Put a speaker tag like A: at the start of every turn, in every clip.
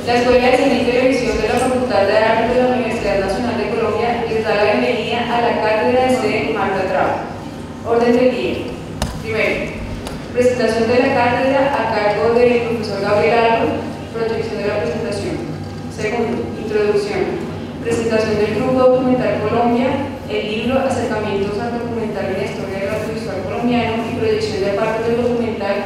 A: La Escuela de Cine y Televisión de la Facultad de Artes de la Universidad Nacional de Colombia les da la bienvenida a la cátedra de Marta Traba. Orden del día. Primero, presentación de la cátedra a cargo del profesor Gabriel Álvaro, proyección de la presentación. Segundo, introducción. Presentación del Grupo Documental Colombia, el libro Acercamientos al documental en la historia del audiovisual colombiano y proyección de partes del documental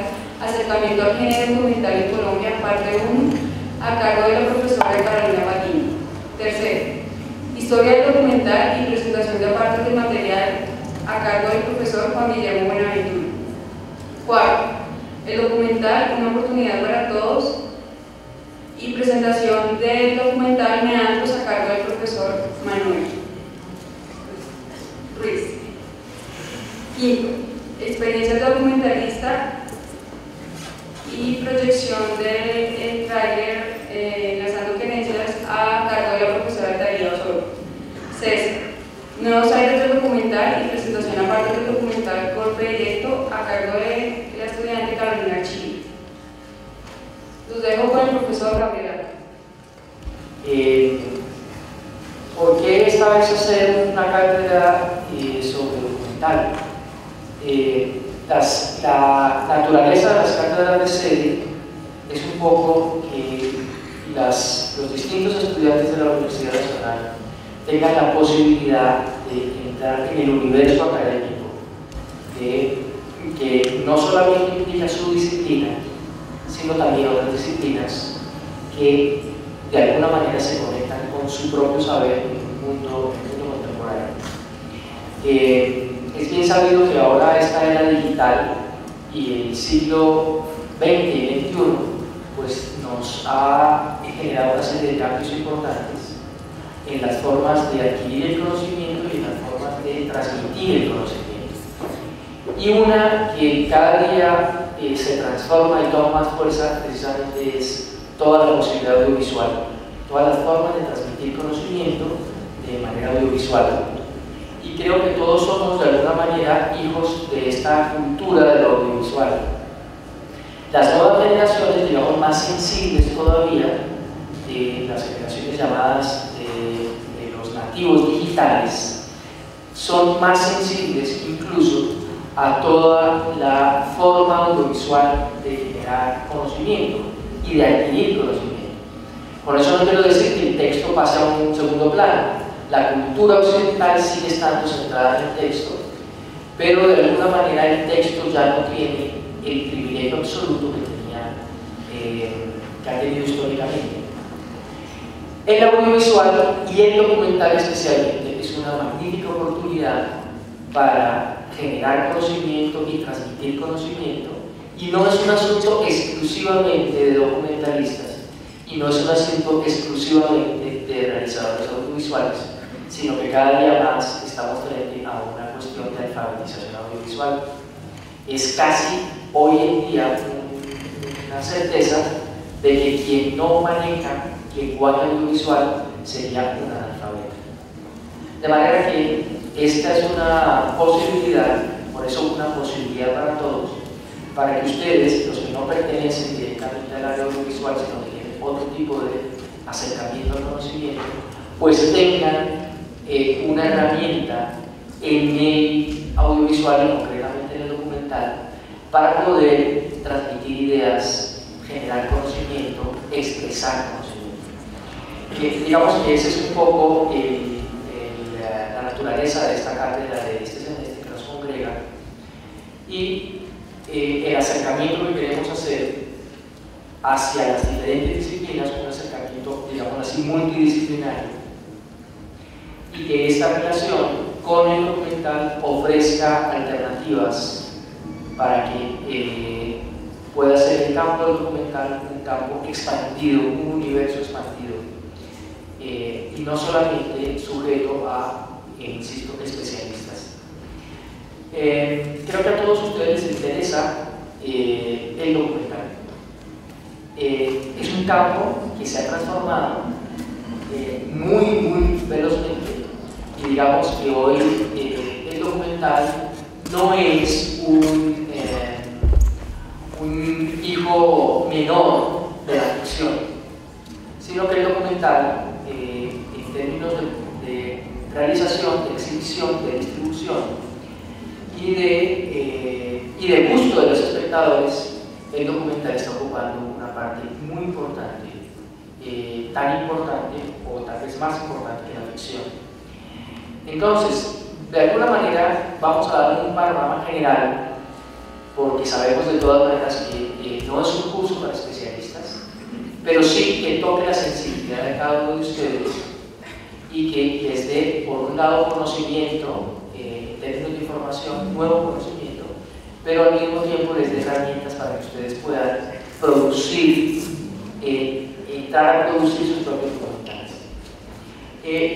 A: Acercamiento al género documental en Colombia, parte 1, a cargo de la profesora Carolina Patiño. Tercero, historia del documental y presentación de partes del material a cargo del profesor Juan Guillermo Buenaventura. Cuarto, el documental Una oportunidad para todos y presentación del documental Meandros a cargo del profesor Manuel Ruiz. Quinto, experiencia documentalista y proyección del tráiler Lanzando Querencias a cargo de la profesora Talía Osorio. Sexto, nuevos aires del documental y presentación aparte del documental Golpe Directo a cargo de la estudiante Carolina Chile. Los dejo con el profesor Gabriel.
B: ¿Por qué esta vez hacer una cátedra sobre documental? La naturaleza de las cátedras de sede es un poco que los distintos estudiantes de la Universidad Nacional tengan la posibilidad de entrar en el universo académico, que no solamente implica su disciplina, sino también otras disciplinas que de alguna manera se conectan con su propio saber en un mundo contemporáneo. Es bien sabido que ahora esta era digital y el siglo XX y XXI pues, nos ha generado una serie de cambios importantes en las formas de adquirir el conocimiento y en las formas de transmitir el conocimiento. Y una que cada día se transforma y toma más fuerza precisamente es toda la posibilidad audiovisual, todas las formas de transmitir conocimiento de manera audiovisual. Y creo que todos somos de alguna manera hijos de esta cultura de lo audiovisual. Las nuevas generaciones, digamos, más sensibles todavía, las generaciones llamadas de los nativos digitales, son más sensibles incluso a toda la forma audiovisual de generar conocimiento y de adquirir conocimiento. Por eso no quiero decir que el texto pase a un segundo plano. La cultura occidental sigue estando centrada en el texto, pero de alguna manera el texto ya no tiene el privilegio absoluto que ha tenido históricamente. El audiovisual y el documental especialmente es una magnífica oportunidad para generar conocimiento y transmitir conocimiento, y no es un asunto exclusivamente de documentalistas y no es un asunto exclusivamente de realizadores audiovisuales, sino que cada día más estamos frente a una cuestión de alfabetización audiovisual. Es casi hoy en día una certeza de que quien no maneja lenguaje audiovisual sería un analfabeto. De manera que esta es una posibilidad, por eso una posibilidad para todos, para que ustedes, los que no pertenecen directamente al área audiovisual, sino que tienen otro tipo de acercamiento al conocimiento, pues tengan una herramienta en el audiovisual y concretamente en el documental para poder transmitir ideas, generar conocimiento, expresar conocimiento. Digamos que ese es un poco la naturaleza de esta cátedra de este semestre que nos congrega, y el acercamiento que queremos hacer hacia las diferentes disciplinas, un acercamiento, digamos así, multidisciplinario, y que esta relación con el documental ofrezca alternativas para que pueda ser el campo del documental un campo expandido, un universo expandido, y no solamente sujeto a, insisto, especialistas. Creo que a todos ustedes les interesa el documental. Es un campo que se ha transformado muy velozmente, y digamos que hoy el documental no es un hijo menor de la ficción. sino que el documental, en términos de realización, de exhibición, de distribución y de gusto de los espectadores, el documental está ocupando una parte muy importante, tan importante o tal vez más importante que la ficción. Entonces, de alguna manera vamos a dar un panorama general, porque sabemos de todas maneras que no es un curso para especialistas, pero sí que toque la sensibilidad de cada uno de ustedes y que les dé, por un lado, conocimiento, en términos de información, nuevo conocimiento, pero al mismo tiempo les dé herramientas para que ustedes puedan producir, entrar a producir sus propios documentales.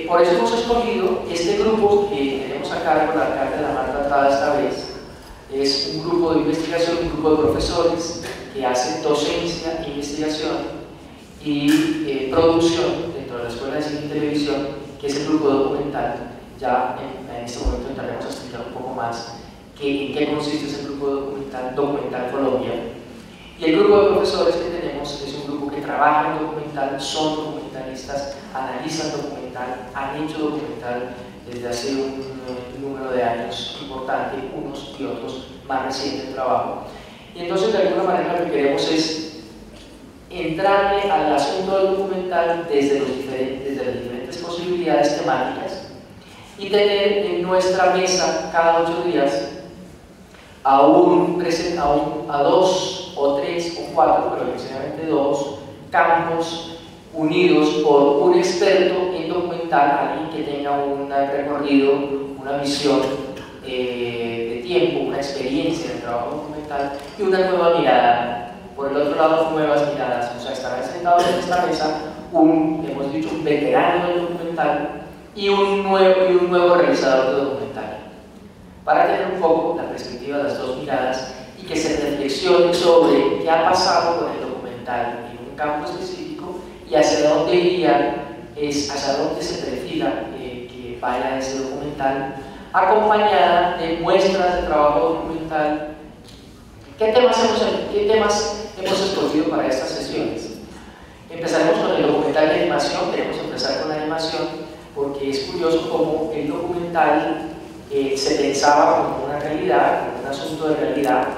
B: Por eso hemos escogido este grupo que tenemos a cargo, la cátedra Marta Traba esta vez. Es un grupo de investigación, un grupo de profesores que hace docencia, investigación y producción dentro de la Escuela de Cine y Televisión, que es el grupo documental. Ya en este momento entraremos a explicar un poco más en qué consiste ese grupo documental, Documental Colombia. Y el grupo de profesores que tenemos es un grupo que trabaja en documental, son documentalistas, analizan documental, han hecho documental desde hace un número de años importante, unos y otros más recientes de trabajo. Y entonces, de alguna manera, lo que queremos es entrarle al asunto del documental desde las diferentes posibilidades temáticas y tener en nuestra mesa cada 8 días a 2 o 3 o 4, pero especialmente 2 campos unidos por un experto en documental, alguien que tenga un recorrido, una visión de tiempo, una experiencia en el trabajo documental y una nueva mirada. Por el otro lado, nuevas miradas, o sea, estarán sentados en esta mesa hemos dicho, un veterano del documental y un nuevo realizador de documental, para tener un poco la perspectiva de las dos miradas y que se reflexione sobre qué ha pasado con el documental en un campo específico y hacia dónde iría, hacia dónde se perfila que vaya ese documental, acompañada de muestras de trabajo documental. ¿Qué temas hemos escogido para estas sesiones? Empezaremos con el documental de animación. Queremos empezar con la animación porque es curioso cómo el documental se pensaba como una realidad, como un asunto de realidad,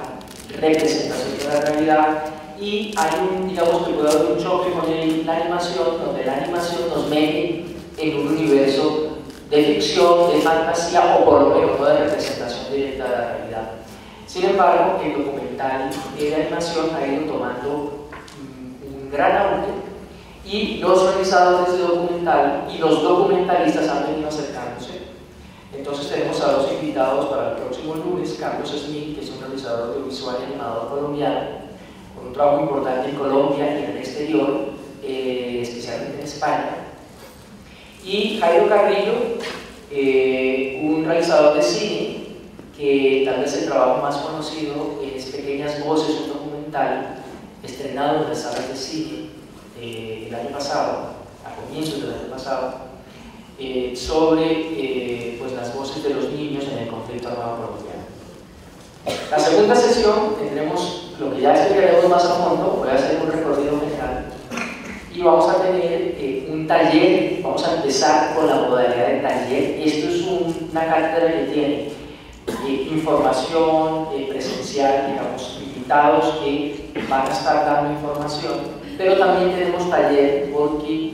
B: representación de la realidad, y hay digamos que puede haber un choque con la animación, donde la animación nos mete en un universo de ficción, de fantasía, o por lo menos no de representación directa de la realidad. Sin embargo, el documental de animación ha ido tomando un gran auge y los realizadores de documental y los documentalistas han venido acercándose. Entonces tenemos a 2 invitados para el próximo lunes: Carlos Smith, que es un realizador audiovisual y animador colombiano, con un trabajo importante en Colombia y en el exterior, especialmente en España, y Jairo Carrillo, un realizador de cine, que tal vez el trabajo más conocido es Pequeñas Voces, un documental estrenado en las salas de cine el año pasado, a comienzos del año pasado, sobre pues, las voces de los niños en el conflicto armado colombiano. La segunda sesión tendremos lo que ya explicaremos más a fondo. Voy a hacer un recorrido general y vamos a tener un taller. Vamos a empezar con la modalidad de taller. Esto es una cátedra que tiene información presencial, digamos, invitados que van a estar dando información, pero también tenemos taller porque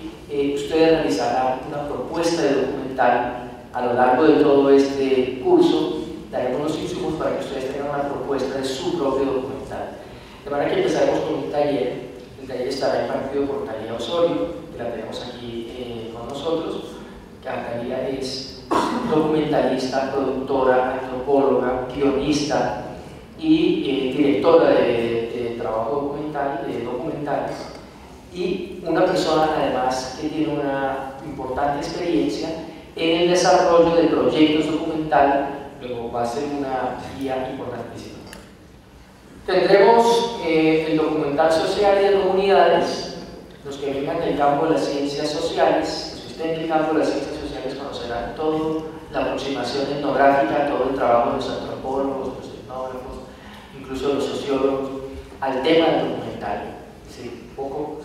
B: ustedes realizarán una propuesta de documental a lo largo de todo este curso. Daremos los insumos para que ustedes tengan una propuesta de su propio documental. De manera que empezaremos con un taller. El taller estará impartido por Talía Osorio, que la tenemos aquí con nosotros. Talía es documentalista, productora, antropóloga, guionista y directora de trabajo documental, de documentales, y una persona además que tiene una importante experiencia en el desarrollo de proyectos documental. Luego va a ser una guía importantísima. Tendremos el documental social y de comunidades. Los que vengan del campo de las ciencias sociales, los que estén en el campo de las ciencias sociales conocerán toda la aproximación etnográfica, todo el trabajo de los antropólogos, los etnógrafos, incluso los sociólogos, al tema del documental. Sí, un poco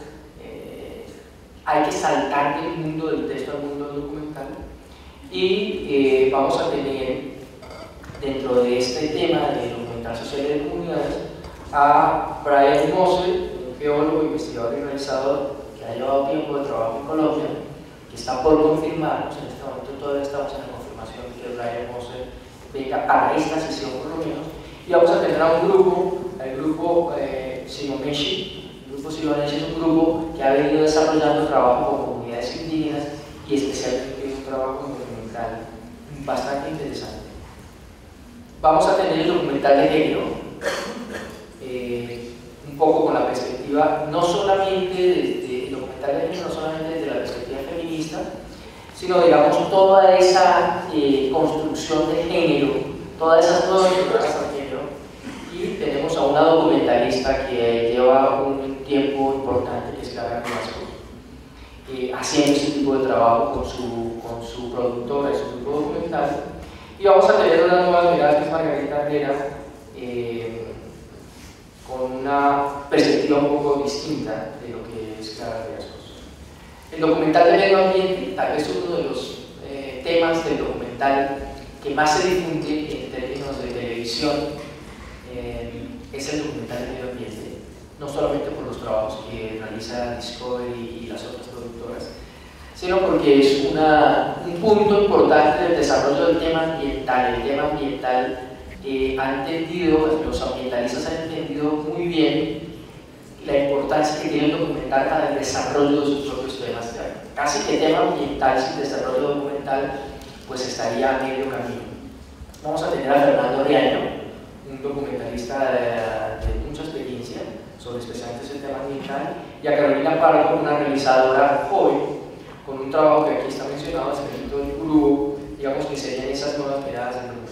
B: hay que saltar del mundo del texto al mundo del documental. Y vamos a tener dentro de este tema de documental social y de comunidades a Brian Moser, un geólogo, investigador y realizador que ha llevado tiempo de trabajo en Colombia, que está por confirmarnos. En este momento todavía estamos en la confirmación de que Brian Moser venga para esta sesión por lo menos. Y vamos a tener a un grupo, el grupo Sinomeshi. El grupo Sinomeshi es un grupo que ha venido desarrollando trabajo con comunidades indígenas y especialmente un trabajo documental bastante interesante. Vamos a tener el documental de género, un poco con la perspectiva, no solamente desde el documental de género, no solamente desde la perspectiva feminista, sino digamos toda esa construcción de género, todas esas nuevas figuras de género. Y tenemos a una documentalista que lleva un tiempo importante, que es Clara Velasco, haciendo este tipo de trabajo con su productora y su grupo documental. Y vamos a tener una nueva mirada que es Margarita Herrera, con una perspectiva un poco distinta de lo que es Clara Velasco. El documental de medio ambiente, tal vez uno de los temas del documental que más se difunde en términos de televisión, es el documental de medio ambiente, no solamente por los trabajos que realiza Discovery y las otras productoras, sino porque es un punto importante del desarrollo del tema ambiental. El tema ambiental ha entendido, los ambientalistas han entendido muy bien la importancia que tiene el documental para el desarrollo de sus propios temas. Casi que tema ambiental sin desarrollo documental pues estaría a medio camino. Vamos a tener a Fernando Riaño, un documentalista de mucha experiencia sobre especialmente ese tema ambiental, y a Carolina Pardo, una realizadora joven con un trabajo que aquí está mencionado, escrito en Gurú, digamos que serían esas nuevas miradas del documental.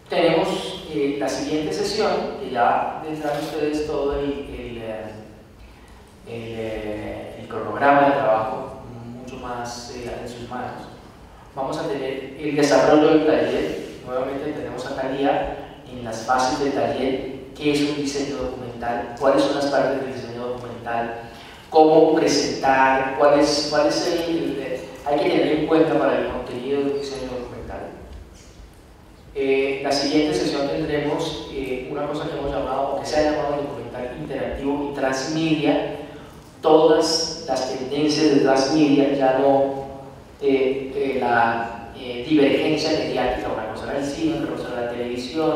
B: Tenemos la siguiente sesión, que ya tendrán ustedes todo el cronograma de trabajo mucho más en sus manos. Vamos a tener el desarrollo del taller. Nuevamente tenemos a Talía en las bases del taller, qué es un diseño documental, cuáles son las partes del diseño documental, cómo presentar, cuál es hay que tener en cuenta para el contenido de un diseño documental. La siguiente sesión tendremos una cosa que hemos llamado, o que se ha llamado documental interactivo y transmedia, todas las tendencias de transmedia, ya no la divergencia mediática, una cosa era el cine, otra cosa era la televisión,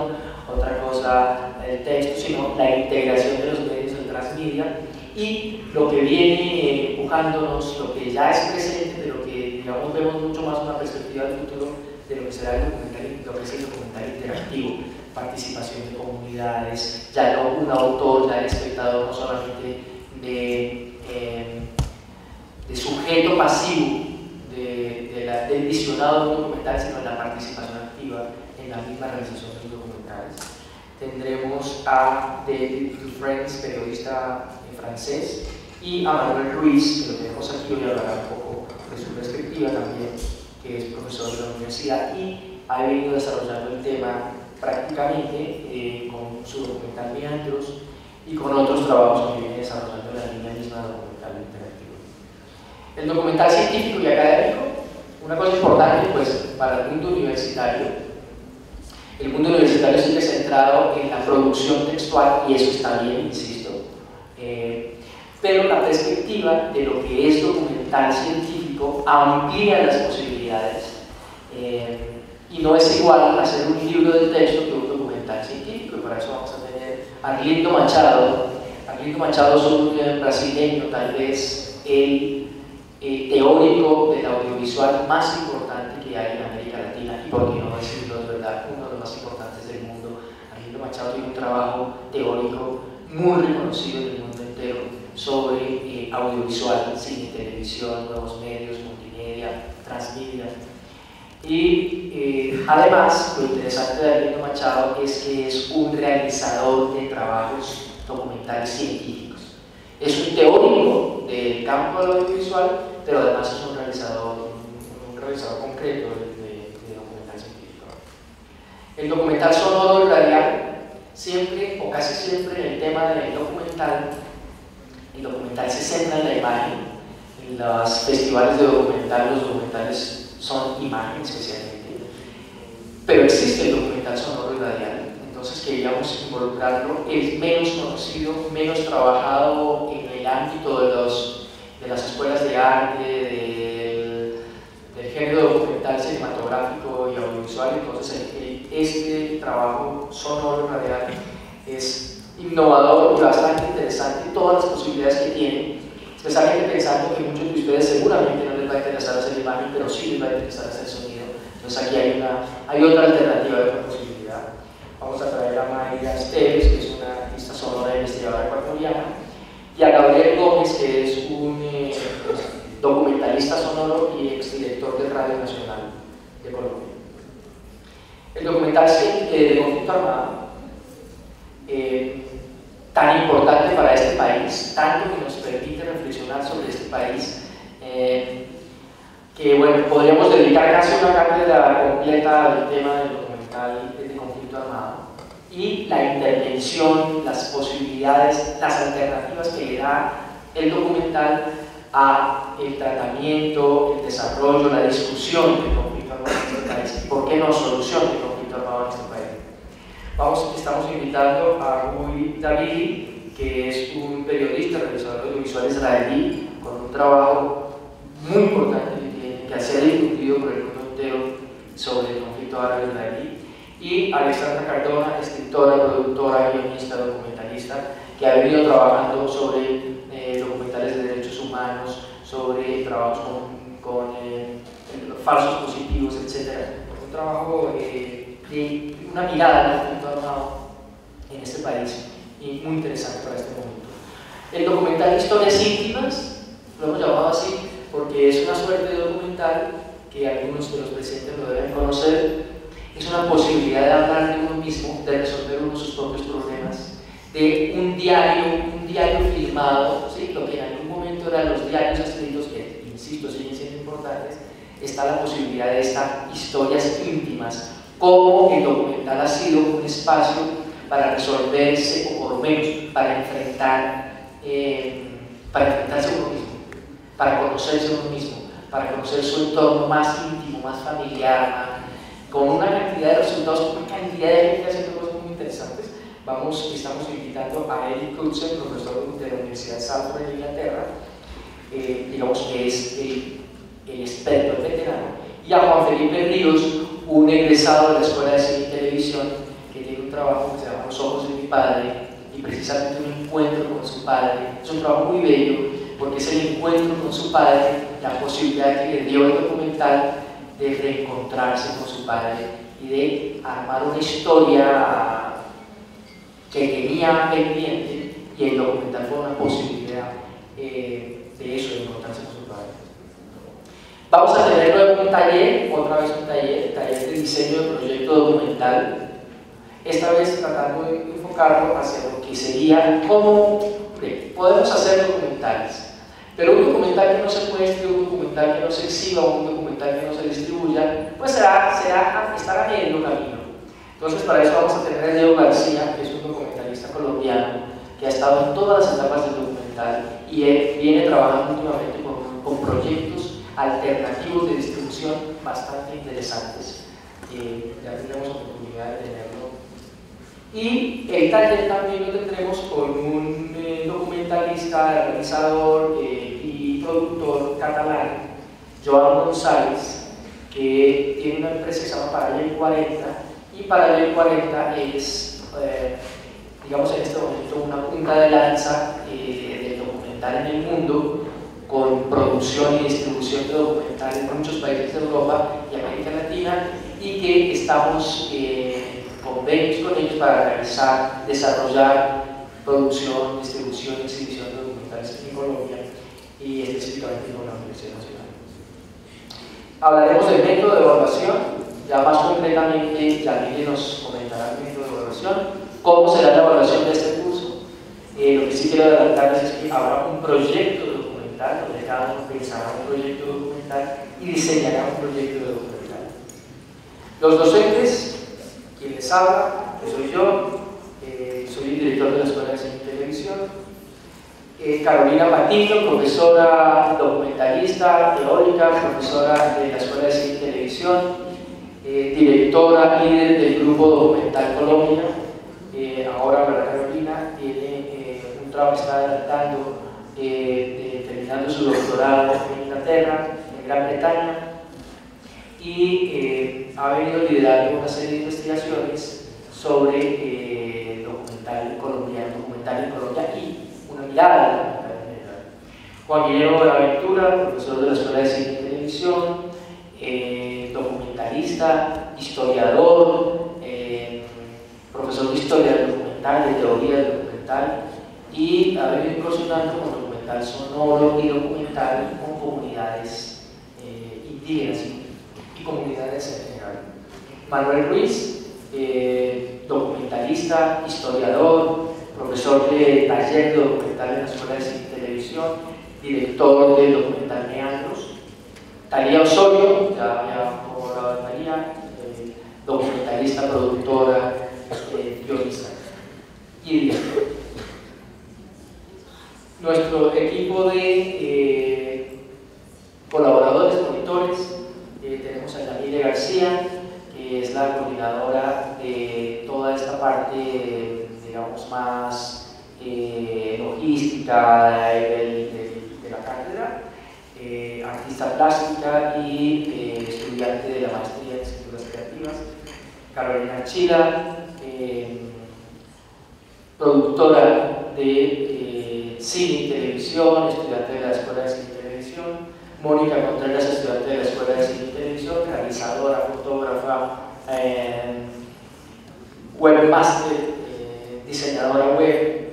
B: otra cosa el texto, sino la integración de los medios en transmedia y lo que viene empujándonos, lo que ya es presente, pero que digamos vemos mucho más una perspectiva del futuro de lo que será el documental, lo que es el documental interactivo, participación de comunidades, ya no un autor, ya el espectador, no solamente de sujeto pasivo del visionado de un documental, sino en la participación activa en la misma realización de los documentales. Tendremos a David Dufresne, periodista francés, y a Manuel Ruiz, que lo tenemos aquí, hoy hablará un poco de su perspectiva también, que es profesor de la universidad y ha venido desarrollando el tema prácticamente con su documental Meandros y con otros trabajos que viene desarrollando en la línea misma de documental interactivo. El documental científico y académico, una cosa importante pues para el mundo universitario. El mundo universitario sigue centrado en la producción textual y eso está bien, insisto, pero la perspectiva de lo que es documental científico amplía las posibilidades y no es igual hacer un libro de texto que un documental científico, y para eso vamos a tener a Arlindo Machado. Arlindo Machado es un brasileño, tal vez el teórico del audiovisual más importante que hay en América Latina y por qué no decirlo de verdad, uno de los más importantes del mundo. Arlindo Machado tiene un trabajo teórico muy reconocido en el mundo entero sobre audiovisual, cine, televisión, nuevos medios, multimedia, transmedia. Y además, lo interesante de Arlindo Machado es que es un realizador de trabajos documentales científicos. Es un teórico del campo del audiovisual, pero además es un realizador concreto de documental científico. El documental sonoro y radial siempre o casi siempre en el tema del documental, el documental se centra en la imagen. En los festivales de documental, los documentales son imagen especialmente, pero existe el documental sonoro y radial. Entonces queríamos involucrarlo. Es menos conocido, menos trabajado en el ámbito de las escuelas de arte, del género documental cinematográfico y audiovisual. Entonces este trabajo sonoro y radial es innovador y bastante interesante, todas las posibilidades que tiene, especialmente pensando que muchos de ustedes seguramente no les va a interesar hacer imagen, pero sí les va a interesar hacer sonido. Entonces aquí hay otra alternativa, otra posibilidad. Vamos a traer a Mayra Esteves, que es una artista sonora e investigadora ecuatoriana, y a Gabriel Gómez, que es un documentalista sonoro y exdirector de Radio Nacional de Colombia. El documental de conflicto armado, tan importante para este país, tanto que nos permite reflexionar sobre este país, que bueno, podríamos dedicar casi una cátedra completa al tema del documental de conflicto armado, y la intervención, las posibilidades, las alternativas que le da el documental a el tratamiento, el desarrollo, la discusión del conflicto armado en este país, y por qué no solución del conflicto armado en este país. Estamos invitando a Rui Davidi, que es un periodista, realizador audiovisual israelí, con un trabajo muy importante que ha sido difundido por el mundo entero sobre el conflicto árabe-israelí, y Alexandra Cardona, escritora, productora, guionista, documentalista, que ha venido trabajando sobre documentales de derechos humanos, sobre trabajos con falsos positivos, etc. Un trabajo de una mirada al conflicto armado en este país y muy interesante para este momento. El documental Historias Íntimas, lo hemos llamado así porque es una suerte de documental que algunos de los presentes lo deben conocer. Es una posibilidad de hablar de uno mismo, de resolver uno sus propios problemas, de un diario filmado, ¿sí? Lo que en algún momento eran los diarios escritos, que insisto siguen siendo importantes. Está la posibilidad de estas historias íntimas, como el documental ha sido un espacio para resolverse, o por lo menos para enfrentarse a uno mismo, para conocerse a uno mismo, para conocer su entorno más íntimo, más familiar, con una cantidad de resultados, con una cantidad de gente haciendo cosas muy interesantes. Estamos invitando a Eric Knudsen, profesor de la Universidad de Salford de Inglaterra, digamos que es el experto, el veterano, y a Juan Felipe Ríos, un egresado de la Escuela de Cine y Televisión, que tiene un trabajo que se llama Los ojos de mi padre, y precisamente un encuentro con su padre. Es un trabajo muy bello, porque es el encuentro con su padre, la posibilidad que le dio el documental de reencontrarse con su padre y de armar una historia que tenía pendiente, y el documental fue una posibilidad de eso, de encontrarse con su padre. Vamos a tener luego un taller, otra vez un taller de diseño de proyecto documental, esta vez tratando de enfocarlo hacia lo que sería cómo podemos hacer documentales, pero un documental que no se muestre, un documental que no se exhiba, un documental que no se distribuya, pues estará a medio camino. Entonces para eso vamos a tener a Leo García, que es un documentalista colombiano que ha estado en todas las etapas del documental, y él viene trabajando últimamente con proyectos alternativos de distribución bastante interesantes. Ya tendremos oportunidad de tenerlo. Y el taller también lo tendremos con un documentalista, realizador y productor catalán, Joan González, que tiene una empresa que se llama Paralel 40, y Paralel 40 es, digamos en este momento, una punta de lanza del documental en el mundo, con producción y distribución de documental en muchos países de Europa y América Latina, y que estamos convenios con ellos para realizar, desarrollar producción, distribución y exhibición de documentales en Colombia, y específicamente con la Universidad Nacional. Hablaremos del método de evaluación, ya más concretamente Yanili nos comentará el método de evaluación, cómo será la evaluación de este curso. Lo que sí quiero adelantarles es que habrá un proyecto documental, donde cada uno pensará un proyecto documental y diseñará un proyecto de documental. Los docentes, quien les habla, que soy yo, televisión. Carolina Patiño, profesora documentalista, teórica, profesora de la Escuela de Cine y Televisión, directora, líder del Grupo Documental Colombia. Ahora, ¿verdad, Carolina? Tiene un trabajo que está adelantando, terminando su doctorado en Inglaterra, en Gran Bretaña, y ha venido liderando una serie de investigaciones sobre documental colombiano, documental en Colombia y una mirada documental en general. Juan Guillermo Buenaventura, profesor de la Escuela de Cine y Televisión, documentalista, historiador, profesor de historia del documental, de teoría del documental, y ha venido incursionando con documental sonoro y documental con comunidades indígenas y comunidades en general. Manuel Ruiz, documentalista, historiador, profesor de taller de documental en la Escuela de Cine y Televisión, director del documental Meandros. Talía Osorio, ya como hablaba de Talía, documentalista, productora, guionista y director. Nuestro equipo de colaboradores, monitores, tenemos a Yamile García, que es la coordinadora de toda esta parte, digamos, más logística de la cátedra, artista plástica y estudiante de la maestría en escrituras creativas. Carolina Chila, productora de cine y televisión, estudiante de la Escuela de Cine y Televisión. Mónica Contreras, estudiante de la Escuela de Cine y Televisión, realizadora, fotógrafa, webmaster, diseñadora web,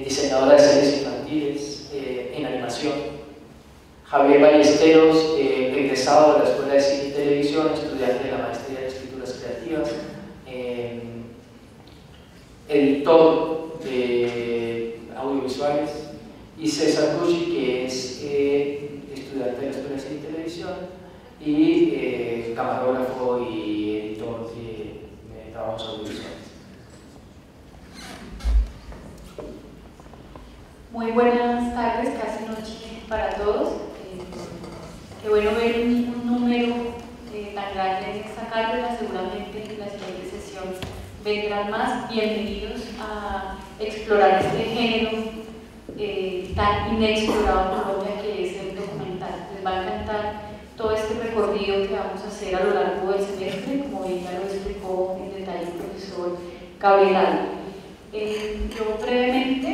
B: diseñadora de series infantiles en animación. Javier Ballesteros, egresado de la Escuela de Cine y Televisión, estudiante de la maestría en escrituras creativas, editor de audiovisuales, y César Rucci, que es estudiante de la Escuela de Cine y Televisión y camarógrafo y editor de trabajos audiovisuales.
C: Muy buenas tardes, casi noche para todos. Qué bueno ver un número tan grande en esta cátedra. Seguramente en la siguiente sesión vendrán más. Bienvenidos a explorar este género tan inexplorado en Colombia, que es el documental. Les va a encantar todo este recorrido que vamos a hacer a lo largo del semestre, como bien ya lo explicó en detalle el profesor Gabriel. Yo brevemente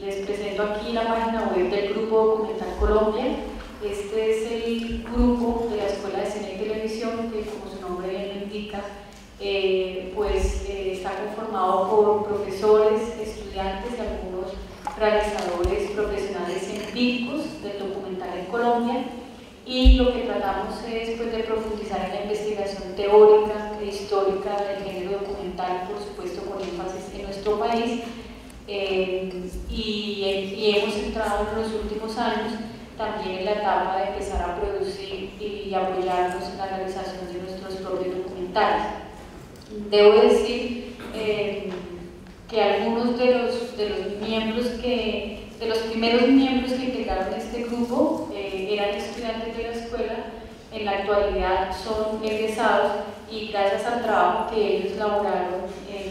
C: les presento aquí la página web del Grupo Documental Colombia. Este es el grupo de la Escuela de Cine y Televisión, que, como su nombre bien lo indica, está conformado por profesores, estudiantes y algunos realizadores profesionales científicos del documental en Colombia, y lo que tratamos es de profundizar en la investigación teórica e histórica del género documental, por supuesto con énfasis en nuestro país, y hemos entrado en los últimos años también en la etapa de empezar a producir y apoyarnos en la realización de nuestros propios documentales. Debo decir que algunos de los primeros miembros que integraron este grupo eran estudiantes de la escuela. En la actualidad son egresados, y gracias al trabajo que ellos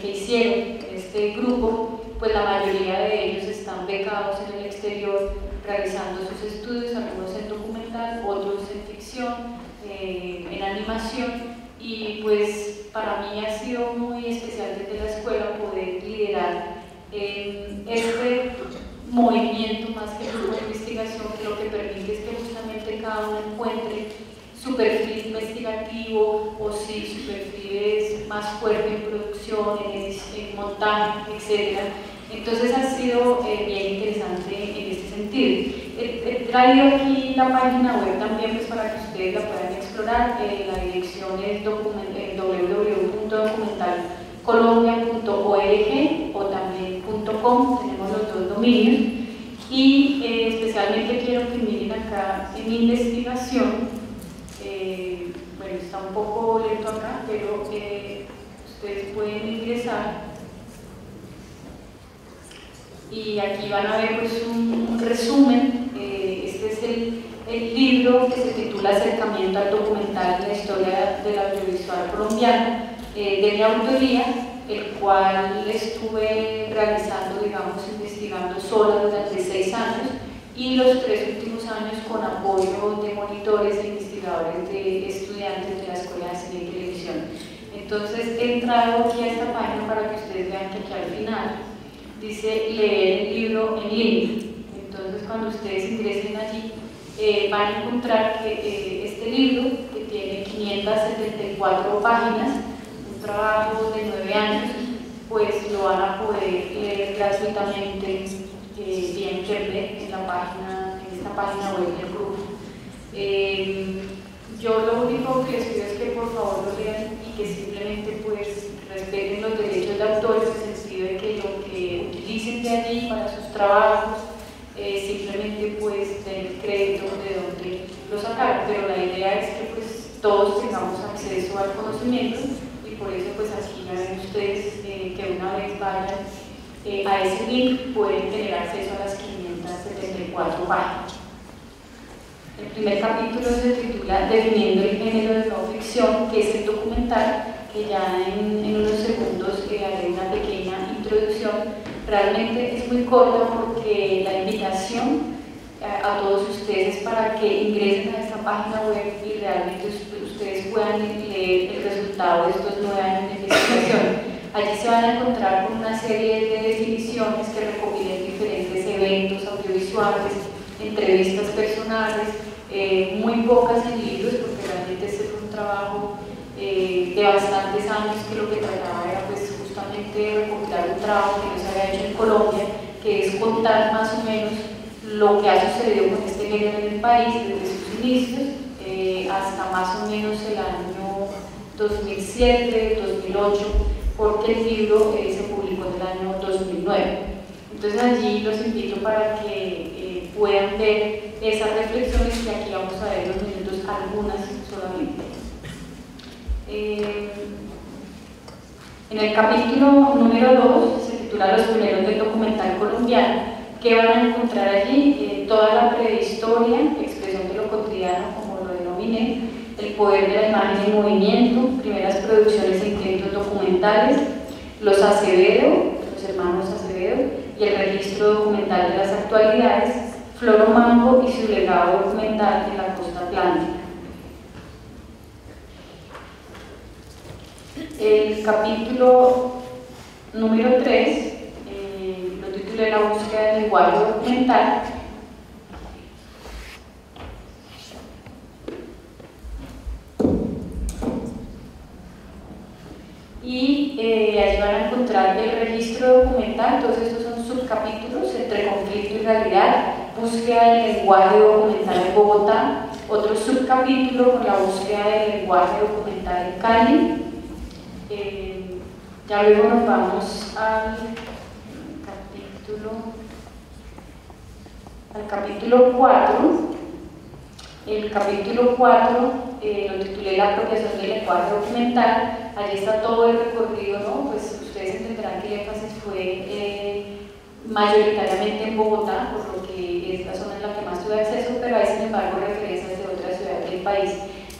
C: que hicieron en este grupo, pues la mayoría de ellos están becados en el exterior realizando sus estudios, algunos en documental, otros en ficción, en animación. Y pues para mí ha sido muy especial desde la escuela poder liderar este movimiento más que grupo de investigación, que lo que permite es que justamente cada uno encuentre su perfil investigativo, o si su perfil es más fuerte en producción, en montaje, etc. Entonces ha sido bien interesante en este sentido. He traído aquí la página web también pues, para que ustedes la puedan explorar. La dirección es www.documentalcolombia.org o también .com, tenemos los dos dominios. Y especialmente quiero que miren acá en investigación. Bueno, está un poco lento acá, pero ustedes pueden ingresar y aquí van a ver pues un resumen. Este es el libro que se titula Acercamiento al documental de la historia del audiovisual colombiano, de mi autoría, el cual estuve realizando, digamos, investigando sola durante 6 años, y los 3 últimos años con apoyo de monitores e investigadores de estudiantes de la Escuela de Cine y Televisión. Entonces he entrado aquí a esta página para que ustedes vean que aquí al final dice leer el libro en línea. Entonces cuando ustedes ingresen allí van a encontrar que este libro, que tiene 574 páginas, un trabajo de 9 años, pues lo van a poder leer gratuitamente vía internet en esta página web del grupo. Yo lo único que les pido es que por favor lo lean y que simplemente pues respeten los derechos de autor, en el sentido de que lo que utilicen de allí para sus trabajos simplemente pues den el crédito de donde lo sacaron, pero la idea es que pues todos tengamos acceso al conocimiento, y por eso pues aquí ya ven ustedes que una vez vayan a ese link pueden tener acceso a las 574 páginas. El primer capítulo se titula Definiendo el género de no ficción, que es el documental, que ya en unos segundos haré una pequeña introducción. Realmente es muy corta porque la invitación a todos ustedes para que ingresen a esta página web y realmente ustedes puedan leer el resultado de estos 9 años de investigación. Allí se van a encontrar con una serie de definiciones que recopilan diferentes eventos audiovisuales, entrevistas personales, muy pocas en libros, porque realmente este fue un trabajo de bastantes años que lo que trataba era pues justamente recopilar un trabajo que no se había hecho en Colombia, que es contar más o menos lo que ha sucedido con este género en el país desde sus inicios hasta más o menos el año 2007, 2008, porque el libro se publicó en el año 2009. Entonces allí los invito para que puedan ver esas reflexiones, que aquí vamos a ver en unos minutos algunas solamente. En el capítulo número 2 se titula Los primeros del documental colombiano, que van a encontrar allí toda la prehistoria, expresión de lo cotidiano, como lo denominé, el poder de la imagen en movimiento, primeras producciones e intentos documentales, los Acevedo, los hermanos Acevedo, y el registro documental de las actualidades, Floro Mango y su legado documental en la costa atlántica. El capítulo número 3 lo titulé La búsqueda del lenguaje documental. Y allí van a encontrar el registro documental. Todos estos son subcapítulos: entre conflicto y realidad, búsqueda del lenguaje documental en Bogotá, otro subcapítulo con la búsqueda del lenguaje documental en Cali. Ya luego nos vamos al capítulo 4. El capítulo 4 lo titulé La apropiación del lenguaje documental. Allí está todo el recorrido, ¿no? Pues ustedes entenderán que el énfasis fue mayoritariamente en Bogotá, por lo que es la zona en la que más tuve acceso, pero hay sin embargo referencias de otras ciudades del país.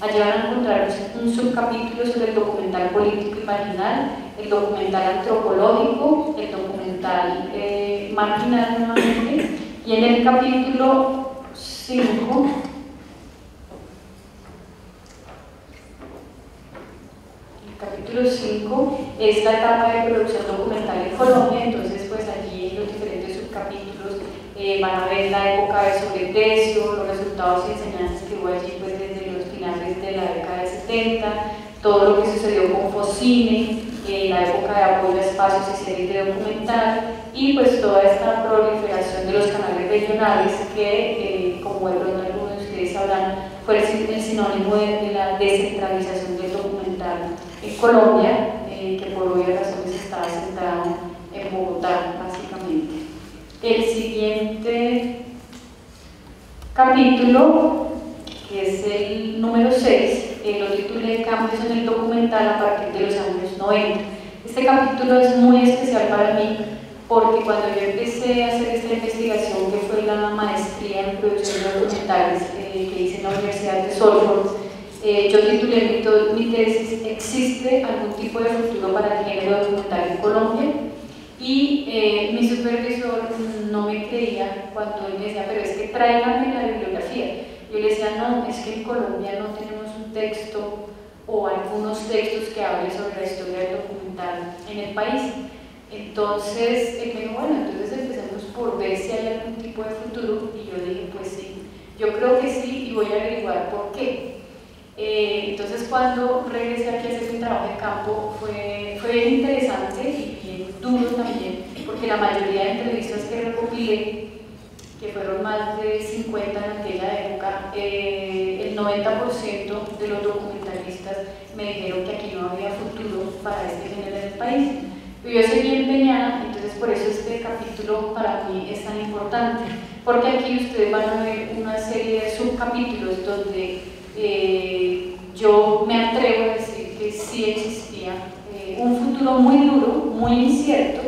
C: Allí van a encontrar un subcapítulo sobre el documental político y marginal, el documental antropológico, el documental marginal nuevamente, y en el capítulo 5 es la etapa de producción documental en Colombia. Entonces pues allí en los diferentes subcapítulos van a ver la época de Sobreprecio, los resultados y enseñanzas que hubo allí pues desde los finales de la década de 70, todo lo que sucedió con Focine, la época de apoyo a espacios y series de documental, y pues toda esta proliferación de los canales regionales que, como de pronto algunos de ustedes sabrán, fue el sinónimo de la descentralización del documental en Colombia, que por obvias razones está centrado en Bogotá, básicamente. El siguiente capítulo, que es el número 6, lo titulé Cambios en el documental a partir de los años 90. Este capítulo es muy especial para mí porque cuando yo empecé a hacer esta investigación, que fue la maestría en producción de documentales que hice en la Universidad de Salford, yo titulé mi tesis ¿Existe algún tipo de futuro para el género documental en Colombia? Y mi supervisor no me creía cuando él me decía, pero es que tráigame la bibliografía. Yo le decía, no, es que en Colombia no tenemos un texto o algunos textos que hablen sobre la historia del documental en el país. Entonces él me dijo, bueno, entonces empecemos por ver si hay algún tipo de futuro, y yo le dije, pues sí, yo creo que sí, y voy a averiguar por qué. Entonces cuando regresé aquí a hacer mi trabajo de campo fue bien interesante y bien duro también, porque la mayoría de entrevistas que recopilé, que fueron más de 50 en aquella época, el 90% de los documentalistas me dijeron que aquí no había futuro para este género en el país. Pero yo seguí empeñada, entonces por eso este capítulo para mí es tan importante, porque aquí ustedes van a ver una serie de subcapítulos donde yo me atrevo a decir que sí existía un futuro muy duro, muy incierto,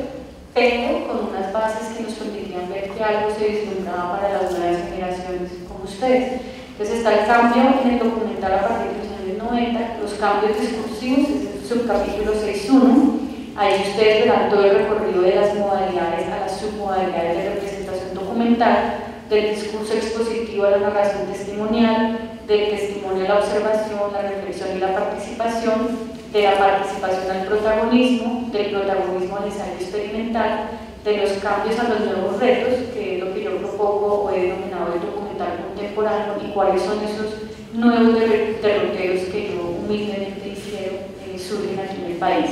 C: pero con unas bases que nos permitían ver que algo se vislumbraba para las nuevas generaciones como ustedes. Entonces está el cambio en el documental a partir de los años 90, los cambios discursivos, es el subcapítulo 6.1. Ahí ustedes verán todo el recorrido de las modalidades a las submodalidades de representación documental, del discurso expositivo a la narración testimonial, del testimonio a la observación, la reflexión y la participación, de la participación al protagonismo, del protagonismo al ensayo experimental, de los cambios a los nuevos retos, que es lo que yo propongo o he denominado el documental contemporáneo, y cuáles son esos nuevos derroteros que yo humildemente difiero surgen aquí en el país.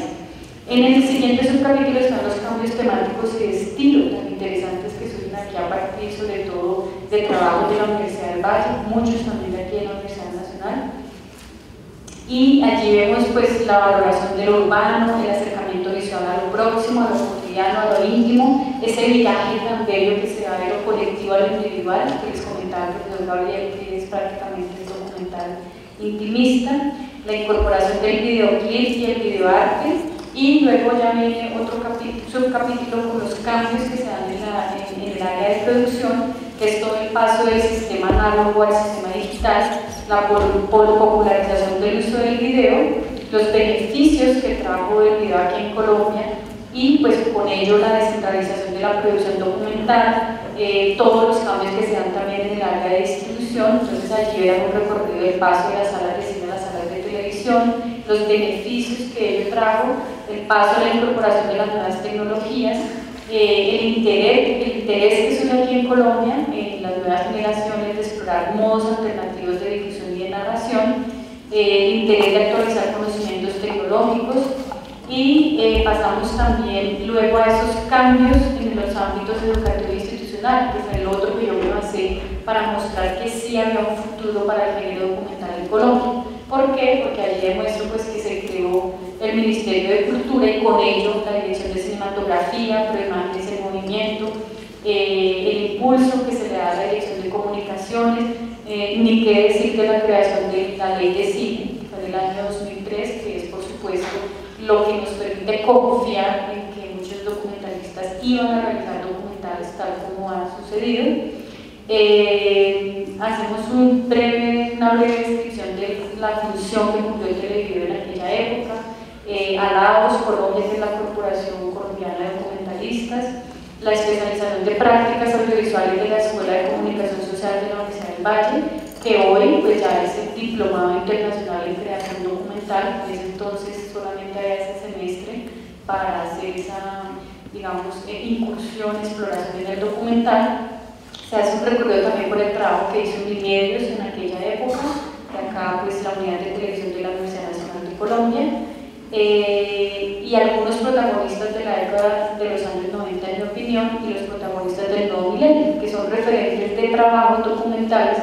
C: En el siguiente subcapítulo están los cambios temáticos y de estilo tan interesantes que surgen aquí a partir sobre todo de trabajos de la Universidad del Valle, muchos también de aquí en la Universidad Nacional. Y allí vemos pues la valoración de lo urbano, el acercamiento visual a lo próximo, a lo cotidiano, a lo íntimo, ese viaje tan bello que se da de lo colectivo a lo individual, que les comentaba el profesor Gabriel, que es prácticamente un documental intimista, la incorporación del videoclip y el videoarte. Y luego ya viene otro subcapítulo con los cambios que se dan en el área de producción, que es todo el paso del sistema análogo al sistema digital, la popularización del uso del video, los beneficios que trajo el video aquí en Colombia y pues con ello la descentralización de la producción documental, todos los cambios que se dan también en el área de distribución. Entonces allí verán un recorrido del paso de las salas de cine a las salas de televisión, los beneficios que ello trajo, el paso a la incorporación de las nuevas tecnologías, el interés que surge aquí en Colombia en las nuevas generaciones de explorar modos alternativos de difusión y de narración, el interés de actualizar conocimientos tecnológicos, y pasamos también luego a esos cambios en los ámbitos educativo e institucional, que fue el otro que yo me basé para mostrar que sí había un futuro para el género documental en Colombia. ¿Por qué? Porque allí demuestro pues, que se creó el Ministerio de Cultura y con ello la Dirección de Cinematografía, Proimágenes en Movimiento, el impulso que se le da a la Dirección de Comunicaciones, ni qué decir de la creación de la Ley de Cine, que fue en el año 2003, que es por supuesto lo que nos permite confiar en que muchos documentalistas iban a realizar documentales tal como ha sucedido. Hacemos una breve descripción de la función que cumplió el televideo en aquella época. Alados, Colombia, que es la Corporación Colombiana de Documentalistas, la especialización de prácticas audiovisuales de la Escuela de Comunicación Social de la Universidad del Valle, que hoy pues, ya es el diplomado internacional en creación documental. Desde entonces solamente había ese semestre para hacer esa, digamos, incursión, exploración en el documental. Se hace un recorrido también por el trabajo que hizo Unimedios en aquella época, que acá pues la unidad de televisión de la Universidad Nacional de Colombia, y algunos protagonistas de la década de los años 90 en mi opinión, y los protagonistas del nuevo milenio, que son referentes de trabajos documentales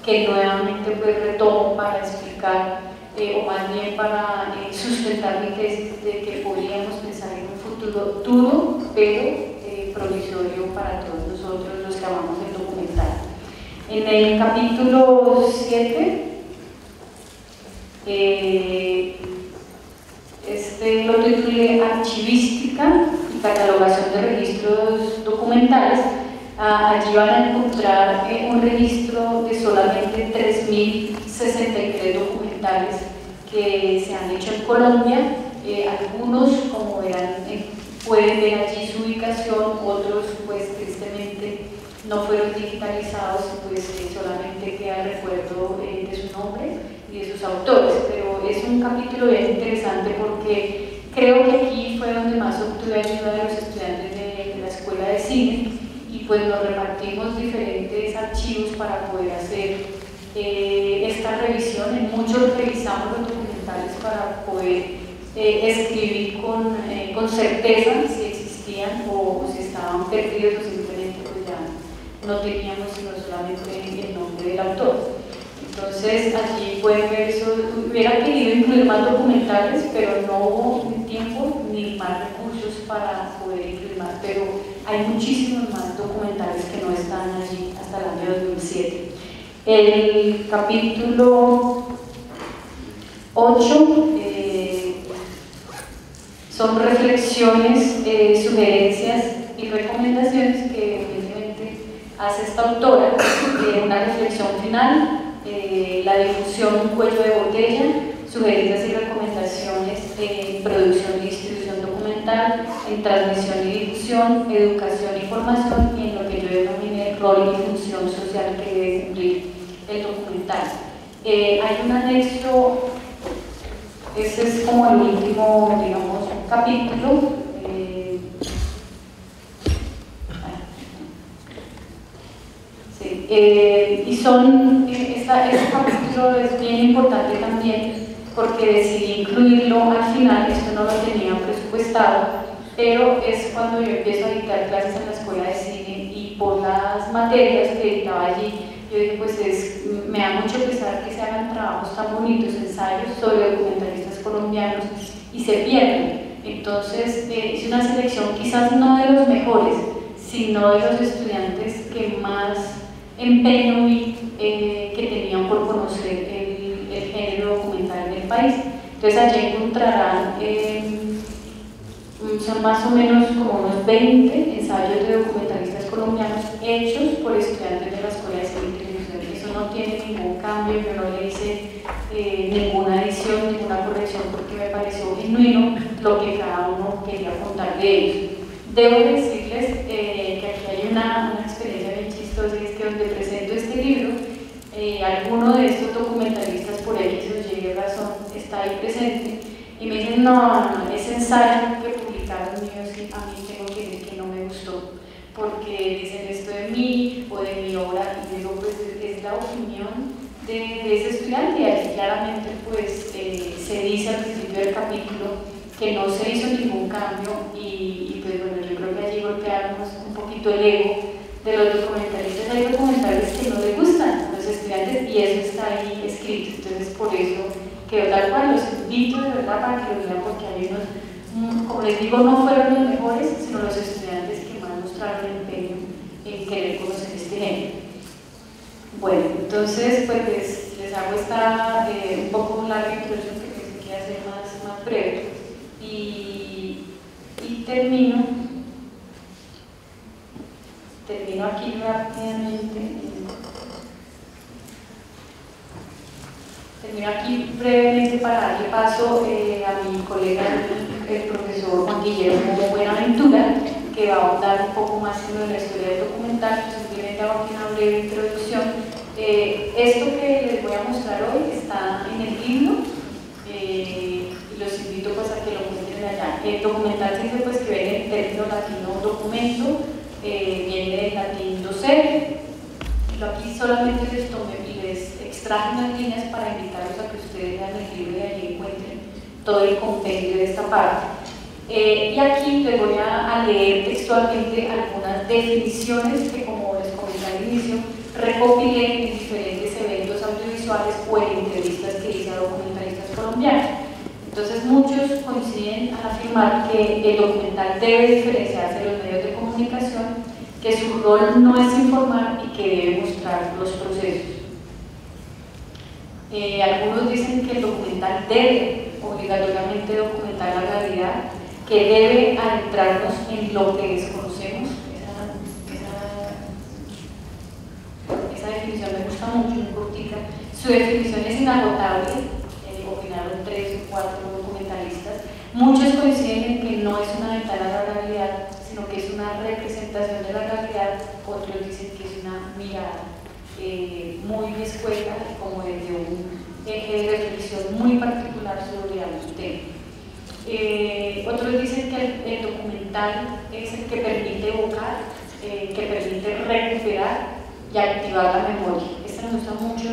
C: que nuevamente pues retomo para explicar, o más bien para sustentar mi tesis de que podríamos pensar en un futuro duro, pero provisorio para todos nosotros los que amamos el documental. En el capítulo 7, lo titulé Archivística y catalogación de registros documentales. Allí van a encontrar un registro de solamente 3.063 documentales que se han hecho en Colombia. Algunos, como verán, pueden ver allí su ubicación, otros pues tristemente no fueron digitalizados, pues solamente queda el recuerdo de su nombre y de sus autores. Pero es un capítulo bien interesante porque creo que aquí fue donde más obtuve ayuda de los estudiantes de la Escuela de Cine, y pues nos repartimos diferentes archivos para poder hacer esta revisión. En muchos revisamos los documentales para poder escribir con certeza si existían o si estaban perdidos o simplemente pues ya no teníamos sino solamente el nombre del autor. Entonces allí pueden ver eso. Hubiera querido incluir más documentales, pero no hubo ni tiempo ni más recursos para poder incluir más, pero hay muchísimos más documentales que no están allí hasta el año 2007. El capítulo 8 son reflexiones, sugerencias y recomendaciones que evidentemente hace esta autora. Una reflexión final, la difusión, un cuello de botella, sugerencias y recomendaciones en producción y distribución documental, en transmisión y difusión, educación y formación, y en lo que yo denominé rol y función social que debe cumplir el documental. Hay un anexo, ese es como el último, digamos, capítulo. Sí, y este capítulo es bien importante también porque decidí incluirlo al final. Esto no lo tenía presupuestado, pero es cuando yo empiezo a dictar clases en la Escuela de Cine, y por las materias que dictaba allí, yo dije, pues me da mucho pesar que se hagan trabajos tan bonitos, ensayos sobre documentalistas colombianos, y se pierden. Entonces hice una selección quizás no de los mejores, sino de los estudiantes que más empeño vi que tenían por conocer el género documental en el país. Entonces allí encontrarán, son más o menos como unos 20 ensayos de documentalistas colombianos hechos por estudiantes de la Escuela de Cine y Televisión. Eso no tiene ningún cambio, yo no le hice ninguna edición, ninguna corrección, porque me pareció genuino lo que cada uno quería contar de ellos. Debo decirles que aquí hay una experiencia bien chistosa, y es que donde presento este libro, alguno de estos documentalistas, por X o Y razón, está ahí presente, y me dicen, no, ese ensayo que publicaron míos, a mí tengo que decir que no me gustó, porque dicen esto de mí o de mi obra, y digo, pues es la opinión de ese estudiante, y aquí claramente pues se dice al principio del capítulo que no se hizo ningún cambio, y pues bueno, yo creo que allí golpeamos un poquito el ego de los documentalistas. Hay documentales que no les gustan a los estudiantes, y eso está ahí escrito. Entonces por eso quedó tal cual. Los invito de verdad para que lo vean, porque hay unos, como les digo, no fueron los mejores, sino los estudiantes que más mostraron empeño en querer conocer este género. Bueno, entonces pues les hago esta un poco larga introducción que pensé que iba a ser más breve, y termino aquí rápidamente. Termino aquí brevemente para darle paso a mi colega, el profesor Juan Guillermo Buenaventura, que va a ahondar un poco más en la historia del documental. Simplemente hago aquí una breve introducción. Esto que les voy a mostrar hoy está en el libro, y los invito pues a que lo encuentren allá. El documental dice pues que viene del término latino documento, viene del latín docere. Yo aquí solamente les tomé y les extraje unas líneas para invitarlos a que ustedes lean el libro y allí encuentren todo el compendio de esta parte. Y aquí les voy a leer textualmente algunas definiciones que, como les comenté al inicio, recopilé en diferentes eventos audiovisuales o en entrevistas que hice a documentalistas colombianos. Entonces muchos coinciden al afirmar que el documental debe diferenciarse de los medios de comunicación, que su rol no es informar y que debe mostrar los procesos. Algunos dicen que el documental debe obligatoriamente documentar la realidad. que debe adentrarnos en lo que desconocemos. Esa definición me gusta mucho, muy cortita. Su definición es inagotable, opinaron 3 o 4 documentalistas. Muchos coinciden en que no es una ventana a la realidad, sino que es una representación de la realidad. Otros dicen que es una mirada muy escueta, como desde un eje de reflexión muy particular sobre algún tema. Otros dicen que el documental es el que permite evocar, que permite recuperar y activar la memoria. Esta me gusta mucho,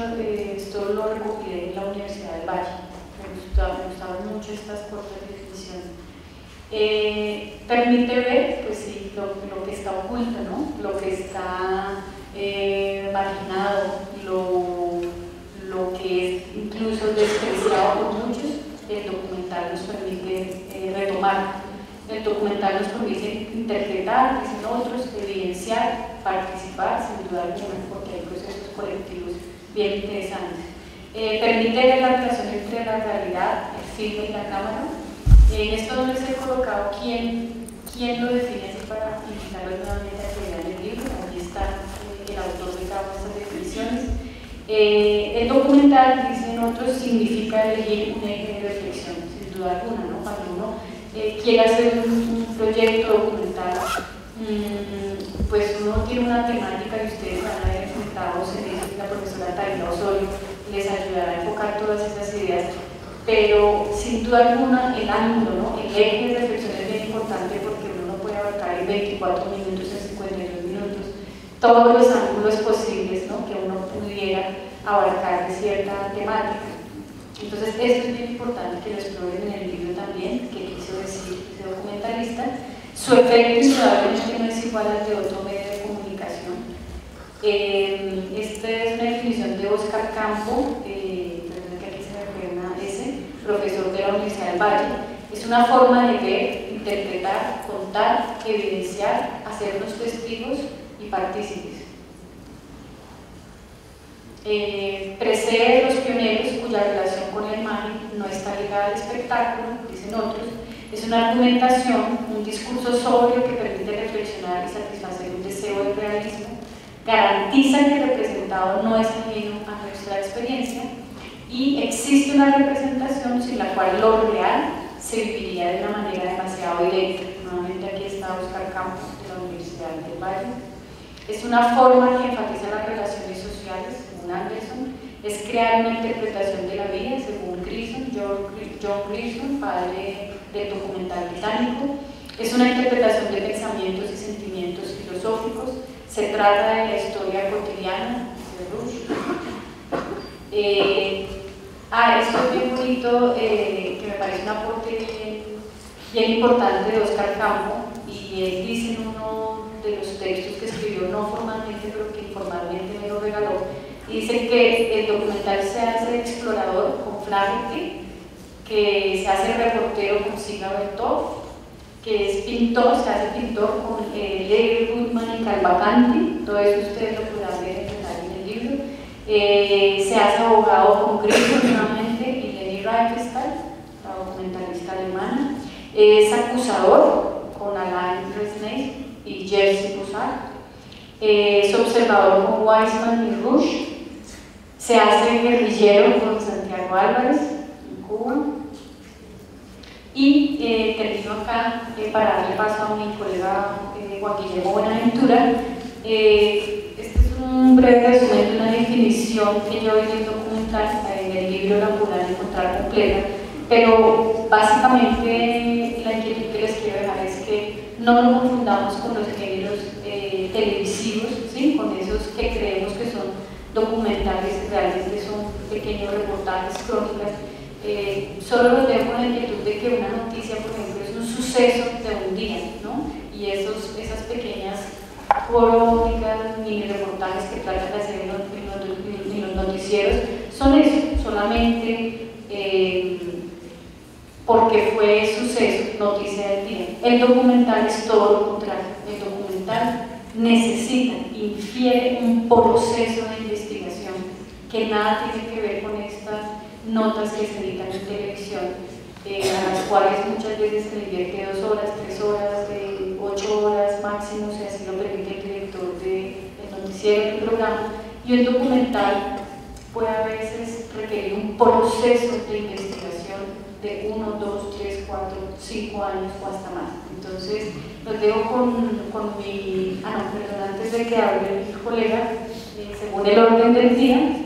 C: esto lo recopilé en la Universidad del Valle. Me gustaban mucho estas cortas definiciones. Permite ver, pues sí, lo que está oculto, ¿no? Lo que está marginado, lo que es incluso despreciado por muchos. El documental nos permite retomar. El documental nos permite interpretar, dicen otros, evidenciar, participar, sin duda alguna, porque hay procesos colectivos bien interesantes. Permite ver la relación entre la realidad, el filme y la cámara. En esto no les he colocado quién lo define así para invitarlos nuevamente a que vean el libro. Aquí está el autor de cada una de estas definiciones. El documental, dicen otros, significa elegir un eje de reflexión, sin duda alguna, ¿no? Cuando uno quiere hacer un proyecto documental, pues uno tiene una temática y ustedes van a ver enfrentados en eso, y la profesora Taila Osorio les ayudará a enfocar todas esas ideas, pero sin duda alguna el ángulo, ¿no? El eje de reflexión es bien importante porque uno no puede abarcar en 24 minutos, en 52 minutos, todos los ángulos posibles, ¿no? Que uno pudiera abarcar de cierta temática. Entonces esto es bien importante que lo exploren en el libro también, que quiso decir ese documentalista. Su efecto indudablemente no es igual al de otro medio de comunicación. Esta es una definición de Oscar Campo, perdón que aquí se me fue una S, profesor de la Universidad del Valle. Es una forma de ver, interpretar, contar, evidenciar, hacernos testigos y partícipes. Precede los pioneros cuya relación con la imagen no está ligada al espectáculo, dicen otros. Es una argumentación, un discurso sobrio que permite reflexionar y satisfacer un deseo de realismo, garantiza que el representado no es ajeno a nuestra experiencia y existe una representación sin la cual lo real se viviría de una manera demasiado directa. Nuevamente aquí está Oscar Campos de la Universidad del Valle. Es una forma que enfatiza las relaciones sociales, según Anderson. Es crear una interpretación de la vida, según Grierson, John Grierson, padre del documental británico. Es una interpretación de pensamientos y sentimientos filosóficos. Se trata de la historia cotidiana de Rush. Esto es bien bonito, que me parece un aporte bien importante de Oscar Campo, y él dice en uno de los textos que escribió, no formalmente, pero que informalmente me lo regaló, y dice que el documental se hace explorador con Flaherty, que se hace reportero con Siga Bertov, que es pintor, se hace pintor con Larry Goodman y Calvacanti, todo eso ustedes lo podrán ver en el libro. Se hace abogado con Grierson nuevamente y Leni Riefenstahl, la documentalista alemana. Es acusador con Alain Resnais y Jerzy Buzak. Es observador con Weissman y Rush. Se hace guerrillero con Santiago Álvarez en Cuba. Y termino acá para darle paso a mi colega Juan Guillermo Buenaventura. Este es un breve resumen de una definición que yo en el documental, en el libro la podrán encontrar completa, pero básicamente la inquietud que les quiero dejar es que no lo confundamos con los géneros televisivos, ¿sí? Con esos que creemos que son documentales, realmente son pequeños reportajes, crónicas. Solo los dejo con la inquietud de que una noticia, por ejemplo, es un suceso de un día, ¿no? Y esas pequeñas crónicas, mini reportajes que tratan de hacer en los noticieros son eso, solamente porque fue suceso, noticia del día. El documental es todo lo contrario. El documental necesita, infiere un proceso de investigación que nada tiene que ver con estas notas que se editan en televisión, a las cuales muchas veces se le invierte 2 horas, 3 horas, 8 horas máximo, si así lo permite el director del noticiero del programa, y un documental puede a veces requerir un proceso de investigación de 1, 2, 3, 4, 5 años o hasta más. Entonces, los dejo con mi... perdón, antes de que hable mi colega, según el orden del día,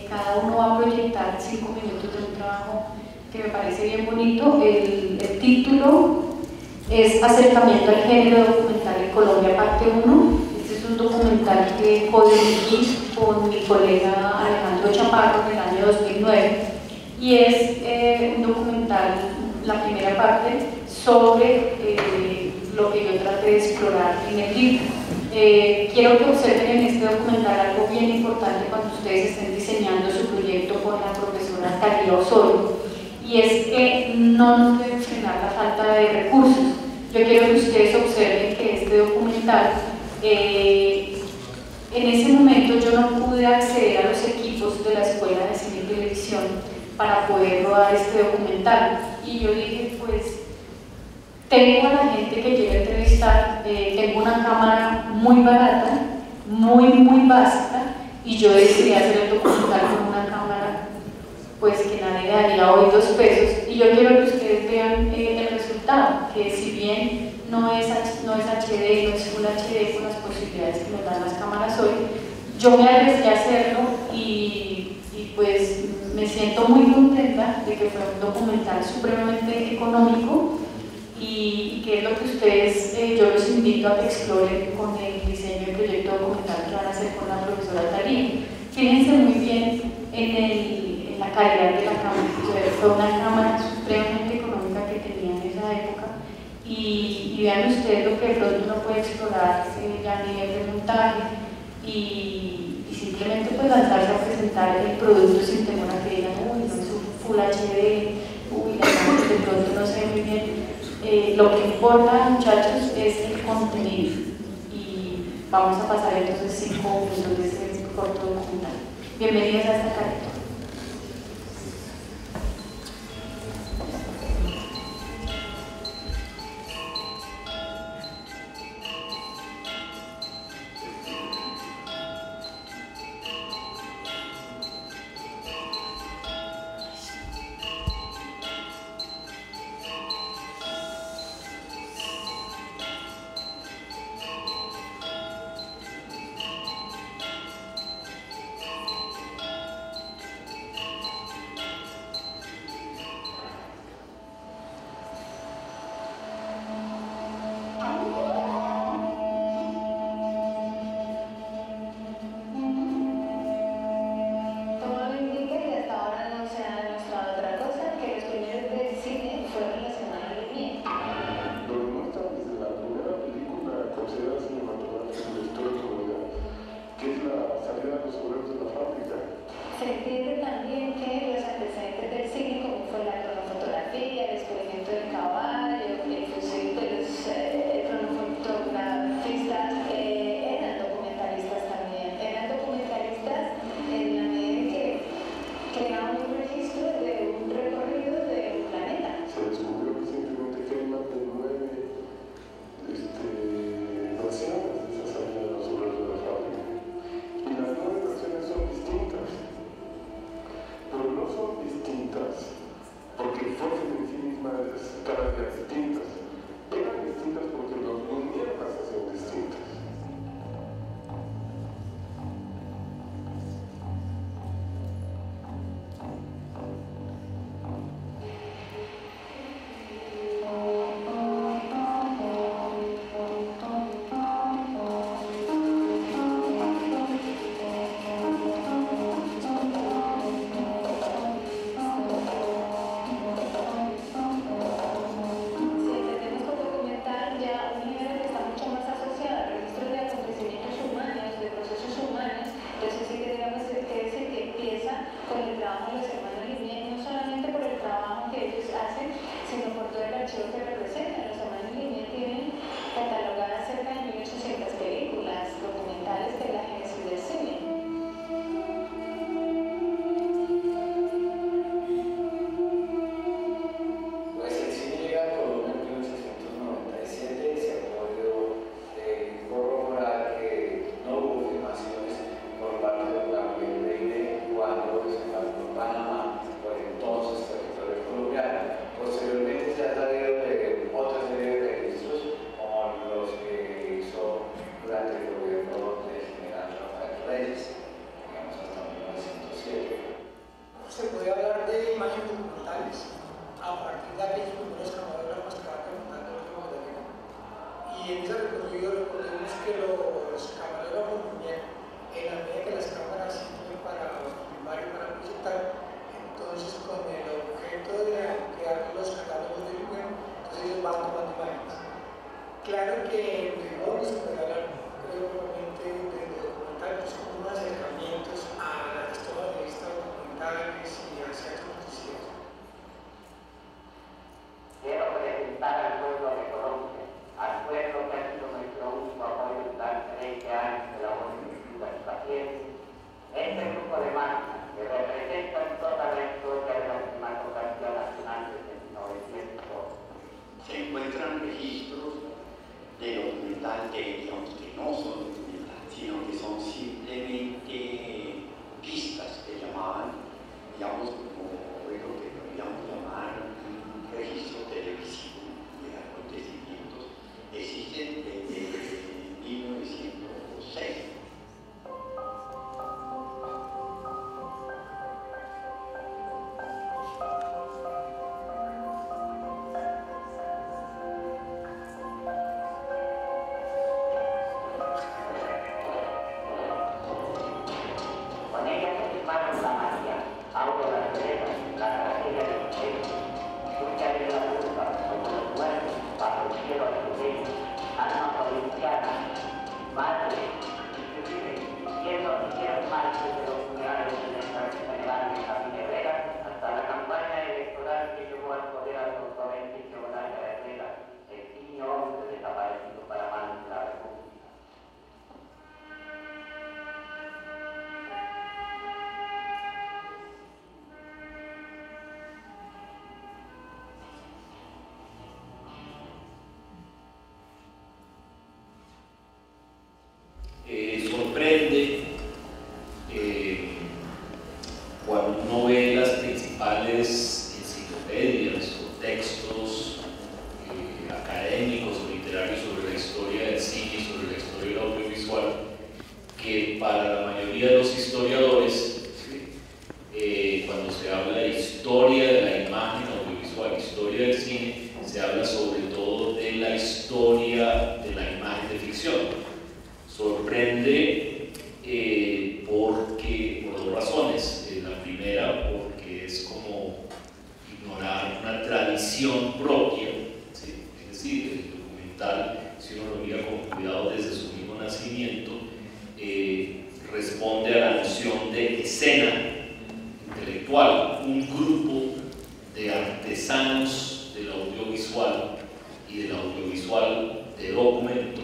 C: cada uno va a proyectar 5 minutos de un trabajo que me parece bien bonito. El título es Acercamiento al género documental en Colombia, parte 1. Este es un documental que codirigí con mi colega Alejandro Chaparro en el año 2009 y es un documental, la primera parte, sobre lo que yo traté de explorar en el libro. Quiero que observen en este documental algo bien importante cuando ustedes estén diseñando su proyecto con la profesora Talía Osorio, y es que no nos debe frenar la falta de recursos. Yo quiero que ustedes observen que este documental, en ese momento yo no pude acceder a los equipos de la Escuela de Cine y Televisión para poder rodar este documental, y yo dije, pues tengo a la gente que quiero entrevistar, tengo una cámara muy barata, muy básica, y yo decidí hacer el documental con una cámara pues que nadie le daría hoy 2 pesos, y yo quiero que ustedes vean el resultado, que si bien no es HD, no es Full HD con las posibilidades que nos dan las cámaras hoy, yo me arriesgué a hacerlo y pues me siento muy contenta de que fue un documental supremamente económico, y que es lo que ustedes, yo los invito a que exploren con el diseño del proyecto documental que van a hacer con la profesora Talía. Fíjense muy bien en la calidad de la cámara. Fue una cámara supremamente económica que tenía en esa época, y vean ustedes lo que de pronto uno puede explorar ya a nivel de montaje y simplemente pues lanzarse a presentar el producto sin temor a que digan, uy, no es un Full HD, uy, la cámara de pronto no se ve muy bien. Lo que importa, muchachos, es el contenido, y vamos a pasar entonces 5 minutos de este corto documental. Bienvenidos a esta carta.
D: sorprende cuando uno ve las principales enciclopedias o textos académicos o literarios sobre la historia del cine y sobre la historia del audiovisual, que para la mayoría de los historiadores, cuando se habla de historia de la imagen audiovisual, historia del cine, se habla sobre todo de la historia de la imagen de ficción. Sorprende porque, por dos razones. La primera, porque es como ignorar una tradición propia, ¿sí? Es decir, el documental, si uno lo mira con cuidado desde su mismo nacimiento, responde a la noción de escena intelectual, un grupo de artesanos del audiovisual y del audiovisual de documento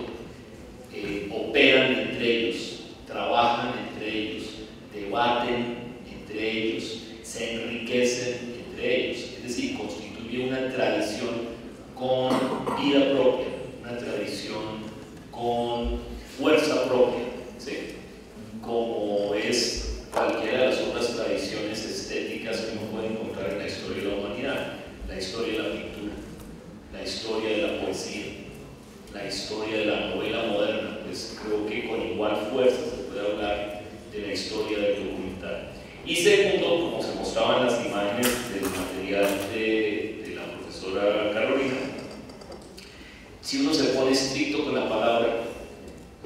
D: operan entre ellos, trabajan entre ellos, debaten entre ellos, se enriquecen entre ellos, es decir, constituye una tradición con vida propia, una tradición con fuerza propia, ¿sí? Como es cualquiera de las otras tradiciones estéticas que uno puede encontrar en la historia de la humanidad, la historia de la pintura, la historia de la poesía, la historia de la novela moderna. Pues creo que con igual fuerza se puede hablar de la historia del documental. Y segundo, como se mostraban las imágenes del material de la profesora Carolina, si uno se pone estricto con la palabra,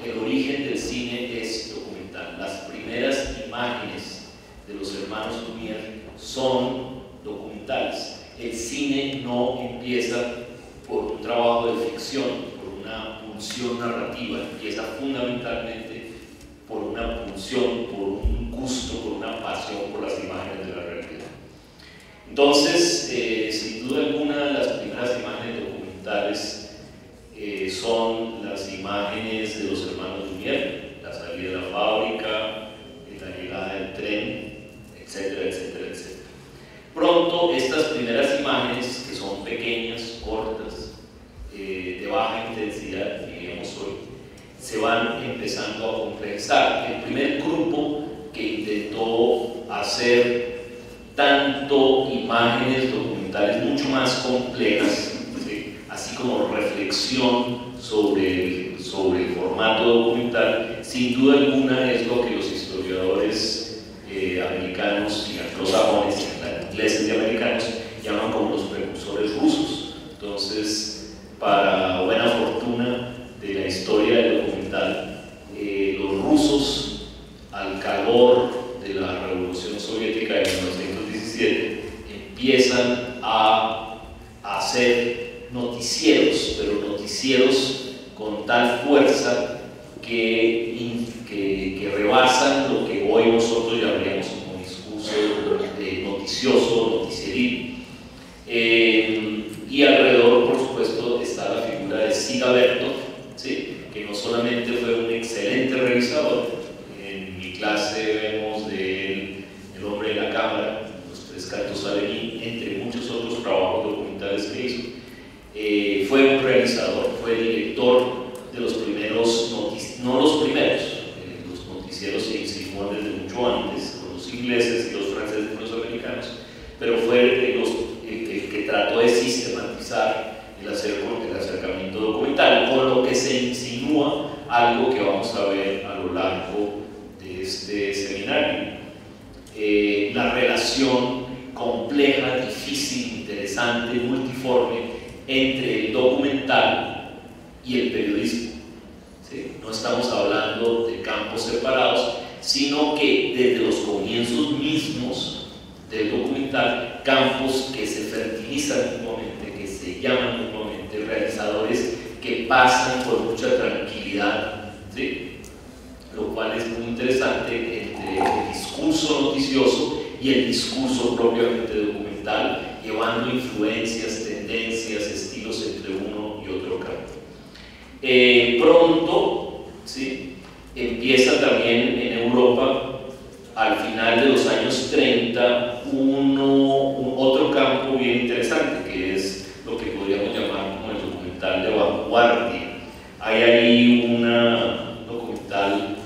D: el origen del cine es documental. Las primeras imágenes de los hermanos Lumière son documentales. El cine no empieza por un trabajo de ficción, por una pulsión narrativa, empieza fundamentalmente por una pulsión, por un gusto, por una pasión por las imágenes de la realidad. Entonces, sin duda alguna, las primeras imágenes documentales son las imágenes de los hermanos Lumière, la salida de la fábrica, la llegada del tren, etcétera, etcétera, etcétera. Pronto, estas primeras imágenes, que son pequeñas, cortas, de baja intensidad, diríamos hoy, se van empezando a complejizar. El primer grupo que intentó hacer tanto imágenes documentales mucho más complejas, ¿sí? Así como reflexión sobre el formato documental, sin duda alguna es lo que los historiadores americanos y anglosajones, ingleses y americanos, llaman como los precursores rusos. Entonces, para buena fortuna de la historia del documental, los rusos, al calor de la Revolución Soviética de 1917, empiezan a hacer noticieros, pero noticieros con tal fuerza que rebasan lo que hoy nosotros llamaríamos como discurso noticioso, noticieril. Y alrededor, por supuesto, está la figura de Siga Bertov, ¿sí? Que no solamente fue un excelente revisador. En mi clase vemos de él El hombre de la cámara, Los tres cantos a Lenin, entre muchos otros trabajos documentales que hizo. Fue un realizador, fue director de los primeros, no los primeros, los noticieros se insinúan desde mucho antes, con los ingleses y los franceses y los americanos, pero fue el que trató de sistematizar el acercamiento documental, con lo que se insinúa algo que vamos a ver a lo largo de este seminario. La relación compleja, difícil, interesante, multiforme entre el documental y el periodismo. ¿Sí? No estamos hablando de campos separados, sino que desde los comienzos mismos del documental, campos que se fertilizan mutuamente, que se llaman mutuamente, realizadores que pasan con mucha tranquilidad, ¿sí? Lo cual es muy interesante entre el discurso noticioso y el discurso propiamente documental, llevando influencias, tendencias, estilos entre uno y otro campo. Pronto, ¿sí? Empieza también en Europa, al final de los años 30, otro campo bien interesante, que es lo que podríamos llamar como el documental de vanguardia. Hay ahí un documental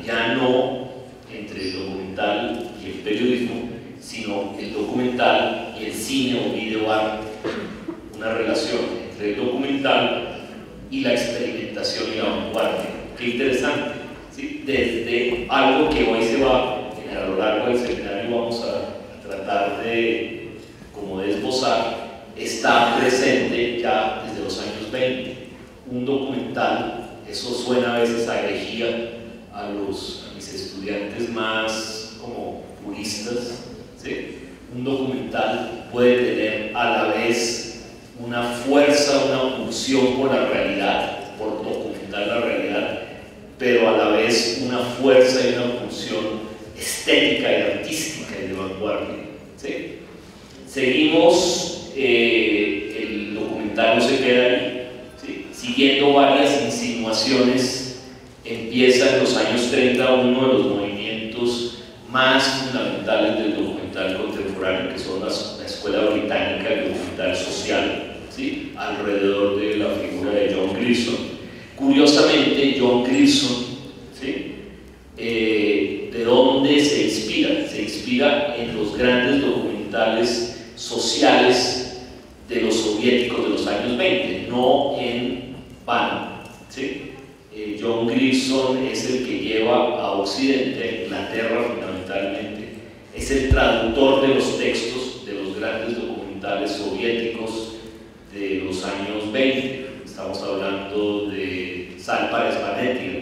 D: ya no entre el documental y el periodismo, sino el documental y el cine o videoarte, una relación entre el documental y la experimentación y la vanguardia. Qué interesante, ¿sí? Desde algo que hoy se va, a lo largo del seminario vamos a tratar de esbozar, está presente ya desde los años 20. Un documental, eso suena a veces a herejía a mis estudiantes más como puristas, ¿sí? Un documental puede tener a la vez una fuerza, una pulsión por la realidad, por documentar la realidad, pero a la vez una fuerza y una pulsión estética y artística y de vanguardia, ¿sí? Seguimos, el documental no se queda ahí, ¿sí? Siguiendo varias insinuaciones, empieza en los años 30 uno de los movimientos más fundamentales del documental contemporáneo, que son la Escuela Británica del Documental Social, ¿sí? Alrededor de la figura de John Grierson. Curiosamente, John Grierson, ¿sí? ¿De dónde se inspira? Se inspira en los grandes documentales sociales de los soviéticos de los años 20, no en vano, ¿sí? John Grierson es el que lleva a Occidente, a Inglaterra fundamentalmente, es el traductor de los textos de los grandes documentales soviéticos de los años 20. Estamos hablando de Sal para Svanetti,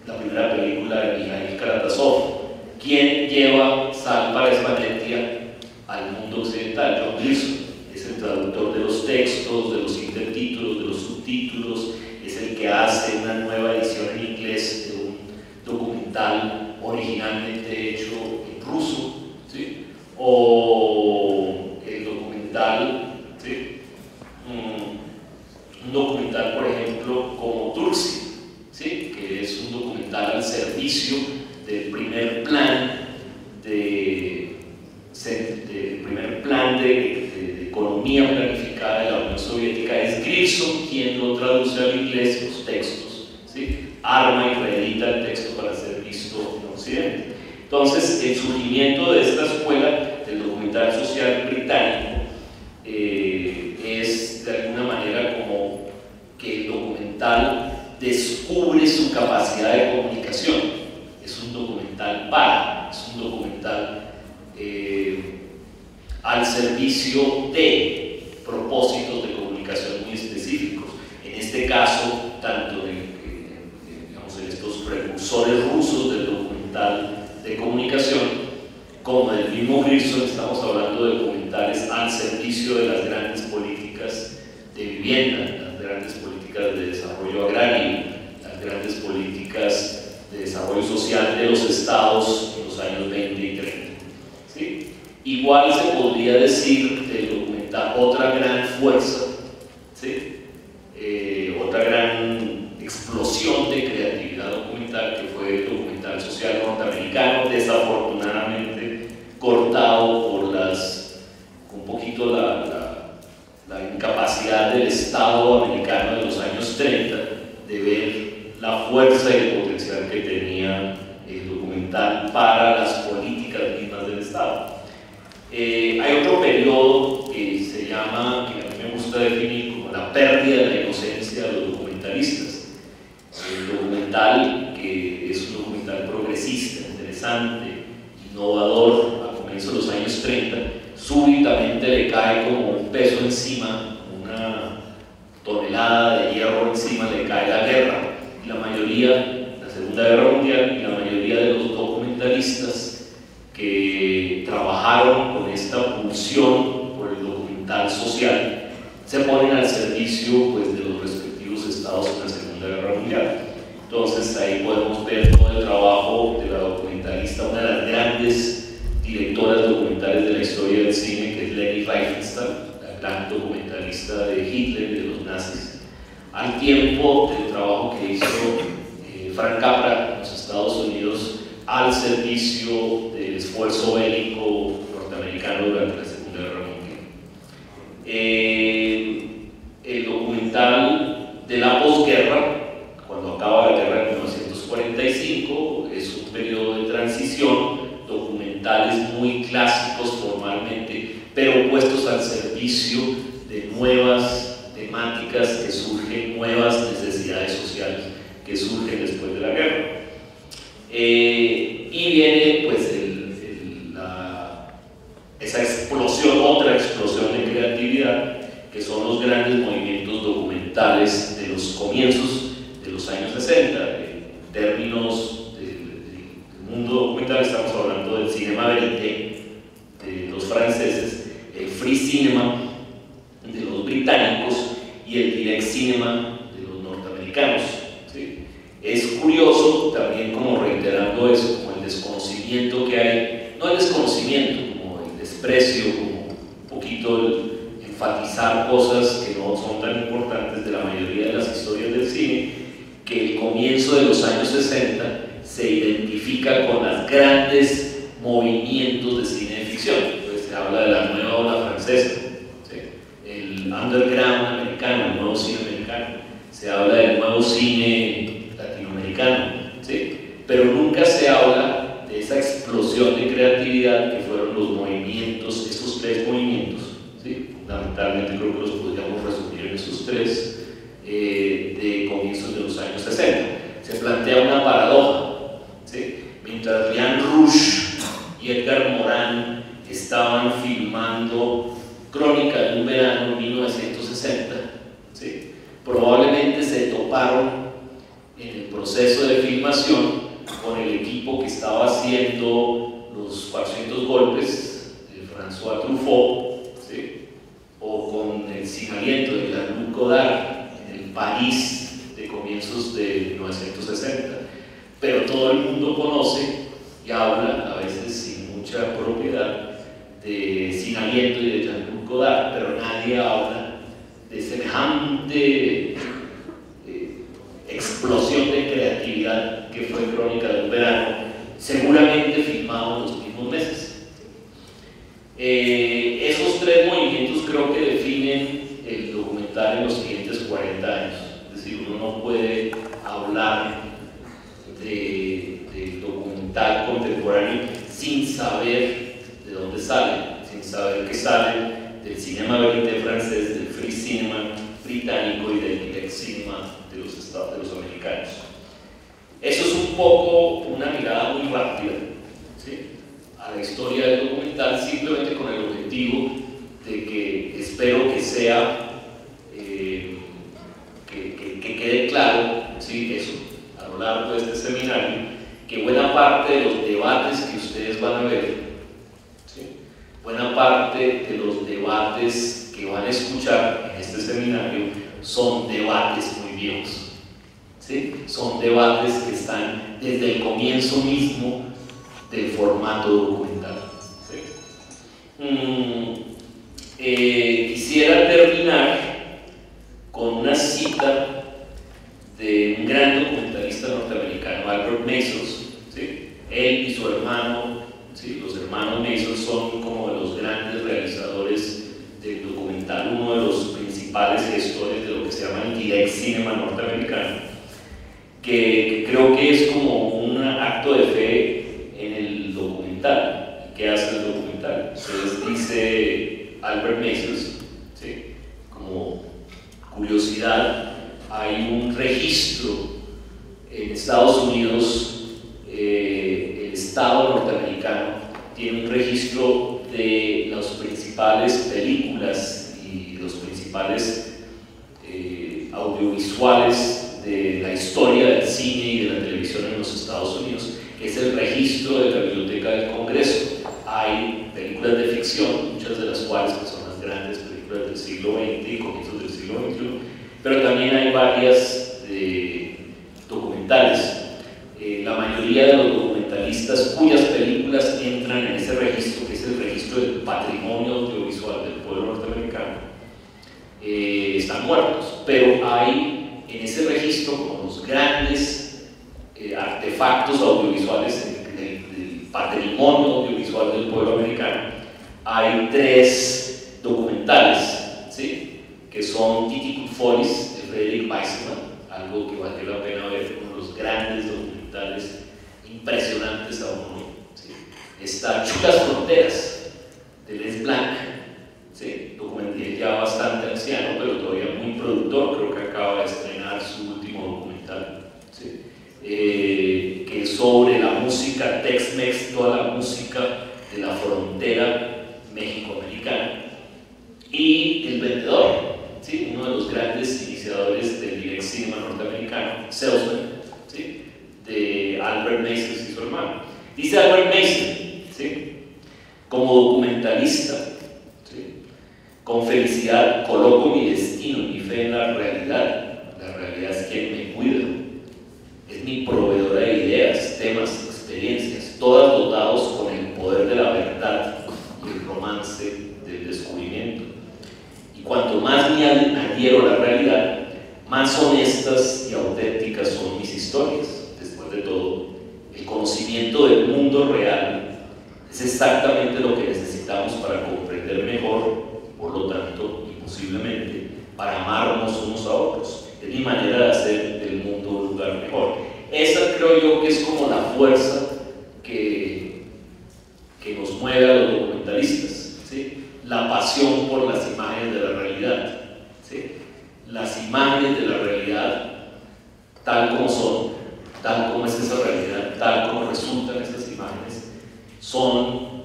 D: la primera película de Mikhail Karatazov. ¿Quién lleva Sal para Svanetti al mundo occidental? John Grierson. Es el traductor de los textos, de los intertítulos, de los subtítulos, es el que hace una nueva edición en inglés de un documental originalmente hecho en ruso, ¿sí? O el documental, ¿sí? Un documental, por ejemplo, como Tursi, ¿sí? Que es un documental al servicio del primer plan de economía planificada de la Unión Soviética. Es Grierson quien lo traduce al inglés, los textos, ¿sí? Arma y reedita el texto para ser visto en Occidente. Entonces, el surgimiento de esta escuela del documental social británico es de alguna manera como que el documental descubre su capacidad de comunicación. Es un documental es un documental al servicio de propósitos de comunicación muy específicos. En este caso, tanto digamos, en estos precursores rusos del documental de comunicación, como del mismo Grierson, estamos hablando de documentales al servicio de las grandes políticas de vivienda, las grandes políticas de desarrollo agrario, las grandes políticas de desarrollo social de los estados en los años 20 y 30. ¿Sí? Igual se podría decir del documental, otra gran fuerza, ¿sí? Otra gran explosión de creatividad documental, que fue el documental social norteamericano, desafortunadamente cortado por un poquito la incapacidad del Estado americano de los años 30 de ver la fuerza y el potencial que tenía el documental para las políticas mismas del Estado. Hay otro periodo que se llama, que a mí me gusta definir como la pérdida de la inocencia de los documentalistas. El documental, que es un documental progresista, interesante, innovador, a comienzos de los años 30, súbitamente le cae como un peso encima, una tonelada de hierro encima, le cae la guerra. Y la mayoría, la Segunda Guerra Mundial, y la mayoría de los documentalistas que trabajaron con esta pulsión por el documental social se ponen al servicio, pues, de los respectivos estados en la Segunda Guerra Mundial. Entonces ahí podemos ver todo el trabajo de la documentalista, una de las grandes directoras documentales de la historia del cine, que es Leni Riefenstahl, la gran documentalista de Hitler y de los nazis, al tiempo del trabajo que hizo Frank Capra en los Estados Unidos al servicio del esfuerzo bélico norteamericano durante la Segunda Guerra Mundial. El documental de la posguerra, cuando acaba la guerra en 1945, 75 es un periodo de transición, documentales muy clásicos formalmente, pero puestos al servicio de nuevas temáticas que surgen, nuevas necesidades sociales que surgen después de la guerra. Y viene pues esa explosión, otra explosión de creatividad, que son los grandes movimientos documentales de los comienzos de los años 60. En términos del mundo documental estamos hablando del cinema verité de los franceses, el free cinema de los británicos y el direct cinema de los norteamericanos. ¿Sí? Es curioso también, como reiterando eso, como el desconocimiento que hay, no el desconocimiento, como el desprecio, como un poquito el enfatizar cosas que no son tan importantes de la mayoría de las historias del cine, que el comienzo de los años 60 se identifica con los grandes movimientos de cine de ficción. Entonces se habla de la nueva ola francesa, ¿sí? El underground americano, el nuevo cine americano, se habla del nuevo cine latinoamericano, ¿sí? Pero nunca se habla de esa explosión de creatividad que fueron los movimientos, esos tres movimientos, ¿sí? Fundamentalmente creo que los podríamos resumir en esos tres, de comienzos de los años 60. Se plantea una paradoja, ¿sí? Mientras Jean Rouch y Edgar Morin estaban filmando Crónica de un verano en 1960, ¿sí? Probablemente se toparon en el proceso de filmación con el equipo que estaba haciendo los 400 golpes de François Truffaut, ¿sí? O con el Sin aliento de Jean-Luc Godard en el París de comienzos de 1960. Pero todo el mundo conoce y habla, a veces sin mucha propiedad, de Sin aliento y de Jean-Luc Godard, pero nadie habla de semejante explosión de creatividad que fue Crónica de un verano, seguramente filmado en los mismos meses. Esos tres movimientos creo que definen el documental en los siguientes 40 años. Es decir, uno no puede hablar del documental contemporáneo sin saber de dónde sale, sin saber que sale del cinema verité francés, del free cinema británico y del direct cinema de los americanos. Eso es un poco una mirada muy rápida, ¿sí?, a la historia del documental, simplemente con el objetivo de que espero que sea que quede claro, ¿sí?, eso, a lo largo de este seminario, que buena parte de los debates que ustedes van a ver, ¿sí?, buena parte de los debates que van a escuchar en este seminario son debates muy viejos, ¿sí? Son debates que están desde el comienzo mismo del formato documental, ¿sí? Quisiera terminar con una cita de un gran documentalista norteamericano, Albert Maysles, ¿sí? Él y su hermano, ¿sí?, los hermanos Maysles son como de los grandes realizadores del documental, uno de los principales gestores de lo que se llama el direct cinema norteamericano, que creo que es como un acto de fe en el documental. ¿Qué hace el documental? Entonces dice Albert Maysles, ¿sí?, como curiosidad, hay un registro en Estados Unidos, el Estado norteamericano tiene un registro de las principales películas y los principales audiovisuales de la historia del cine y de la televisión en los Estados Unidos, que es el registro de la Biblioteca del Congreso. Hay películas de ficción, muchas de las cuales son las grandes películas del siglo XX y comienzos del siglo XXI, pero también hay varias documentales. La mayoría de los documentalistas cuyas películas entran en ese registro, que es el registro del patrimonio audiovisual del pueblo norteamericano, están muertos, pero hay en ese registro como los grandes artefactos audiovisuales del patrimonio audiovisual del pueblo americano. Hay tres documentales, ¿sí?, que son Titi Follies de Frederick Wiseman, algo que valió la pena ver, uno de los grandes documentales está Chulas Fronteras, de Les Blanc, ¿sí? Documental ya bastante anciano, pero todavía muy productor, creo que acaba de estrenar su último documental, ¿sí? Que es sobre la música Tex-Mex, toda la música de la frontera México-americana. Y El Vendedor, ¿sí? Uno de los grandes iniciadores del direct cinema norteamericano, Salesman, ¿sí? De Albert Mason y su hermano. Dice Albert Mason, ¿sí? Como documentalista, ¿sí? Con felicidad coloco mi destino y mi fe en la realidad. La realidad es quien me cuida, es mi proveedora de ideas, temas, experiencias, todas dotados con el poder de la verdad y el romance del descubrimiento. Y cuanto más me adhiero a la realidad, más honestas y auténticas son mis historias. Después de todo, el conocimiento del mundo real es exactamente lo que necesitamos para comprender mejor, por lo tanto, y posiblemente, para amarnos unos a otros. Es mi manera de hacer del mundo un lugar mejor. Esa creo yo que es como la fuerza que nos mueve a los documentalistas, ¿sí? La pasión por las imágenes de la realidad, ¿sí? Las imágenes de la realidad tal como son, tal como es esa realidad, tal como resultan estas imágenes, son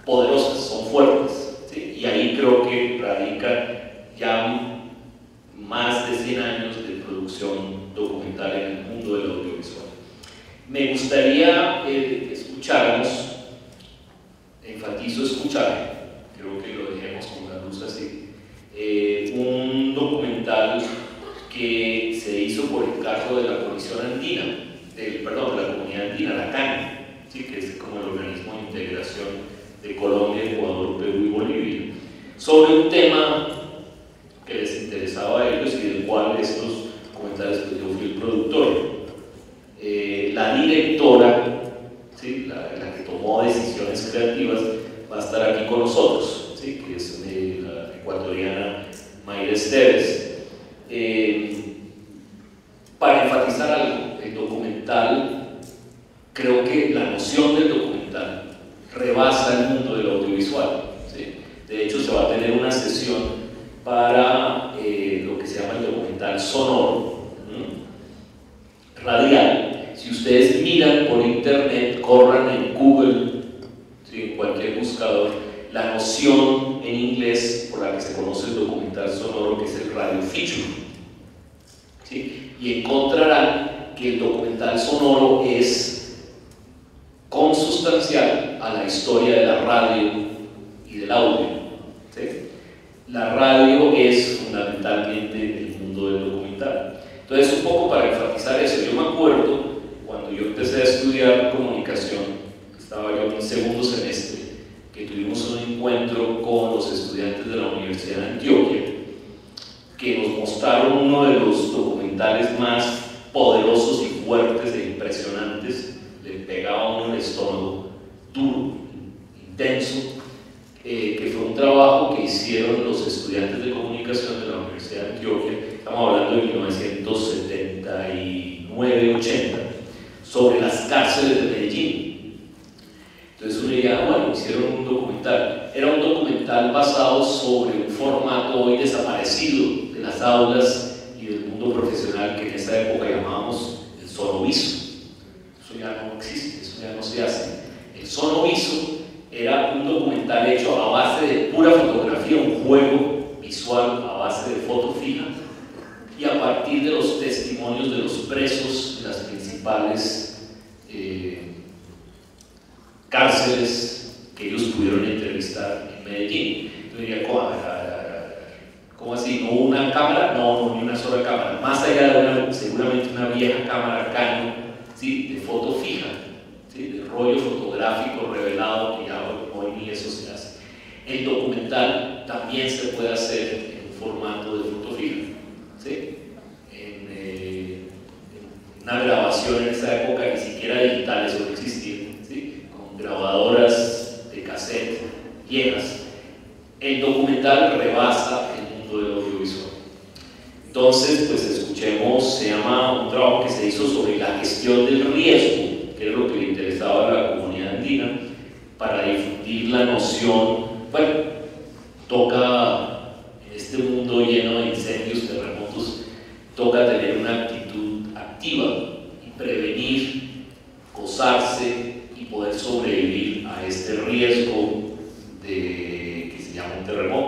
D: poderosas, son fuertes, ¿sí? Y ahí creo que radica ya más de 100 años de producción documental en el mundo del audiovisual. Me gustaría escucharnos, enfatizo escuchar, creo que lo dejemos con la luz así, un documental que se hizo por encargo de la Comisión Andina, de la Comunidad Andina, la CAN, ¿sí? Que es como el organismo de integración de Colombia, Ecuador, Perú y Bolivia, sobre un tema que les interesaba a ellos y del cual estos documentales, pues yo fui el productor. La directora, ¿sí? la que tomó decisiones creativas, va a estar aquí con nosotros, ¿sí? Que es la ecuatoriana Mayra Esteves. Para enfatizar algo, el documental, creo que la noción del documental rebasa el mundo del audiovisual, ¿sí? De hecho, se va a tener una sesión para lo que se llama el documental sonoro, radial. Si ustedes miran por internet, corran en Google, ¿sí? En cualquier buscador, la noción en inglés por la que se conoce el documental sonoro, que es el radio feature, ¿sí? Y encontrarán que el documental sonoro es consustancial a la historia de la radio y del audio, ¿sí? La radio es fundamentalmente el mundo del documental. Entonces, un poco para enfatizar eso, yo me acuerdo cuando yo empecé a estudiar comunicación, estaba yo en segundo semestre, que tuvimos un encuentro con los estudiantes de la Universidad de Antioquia, que nos mostraron uno de los documentales más poderosos y fuertes e impresionantes. Le pegaba a uno el estómago, duro, intenso, que fue un trabajo que hicieron los estudiantes de comunicación de la Universidad de Antioquia, estamos hablando de 1979-80, sobre las cárceles de Medellín. Entonces uno diría, bueno, hicieron un documental. Era un documental basado sobre un formato hoy desaparecido de las aulas y del mundo profesional que en esa época llamábamos el sonoviso. Eso ya no existe, eso ya no se hace. El sonoviso era un documental hecho a base de pura fotografía, un juego visual a base de foto fija, y a partir de los testimonios de los presos de las principales cárceles que ellos pudieron entrevistar en Medellín. Entonces diría, ¿cómo así? ¿No una cámara? No, ni una sola cámara. Más allá de seguramente una vieja cámara Canon, ¿sí? De foto fija, ¿sí? De rollo fotográfico revelado, que ya hoy ni eso se hace. El documental también se puede hacer en un formato de foto fija, ¿sí? Una grabación en esa época ni siquiera digital, eso no existía, ¿sí? Con grabadoras de cassette viejas. El documental rebasa el mundo del audiovisual. Entonces, pues escuchemos, se llama un trabajo que se hizo sobre la gestión del riesgo, que era lo que le interesaba a la comunidad andina, para difundir la noción. Bueno, toca, en este mundo lleno de incendios, terremotos, toca tener una actitud activa y prevenir, gozarse y poder sobrevivir a este riesgo de que se llama un terremoto.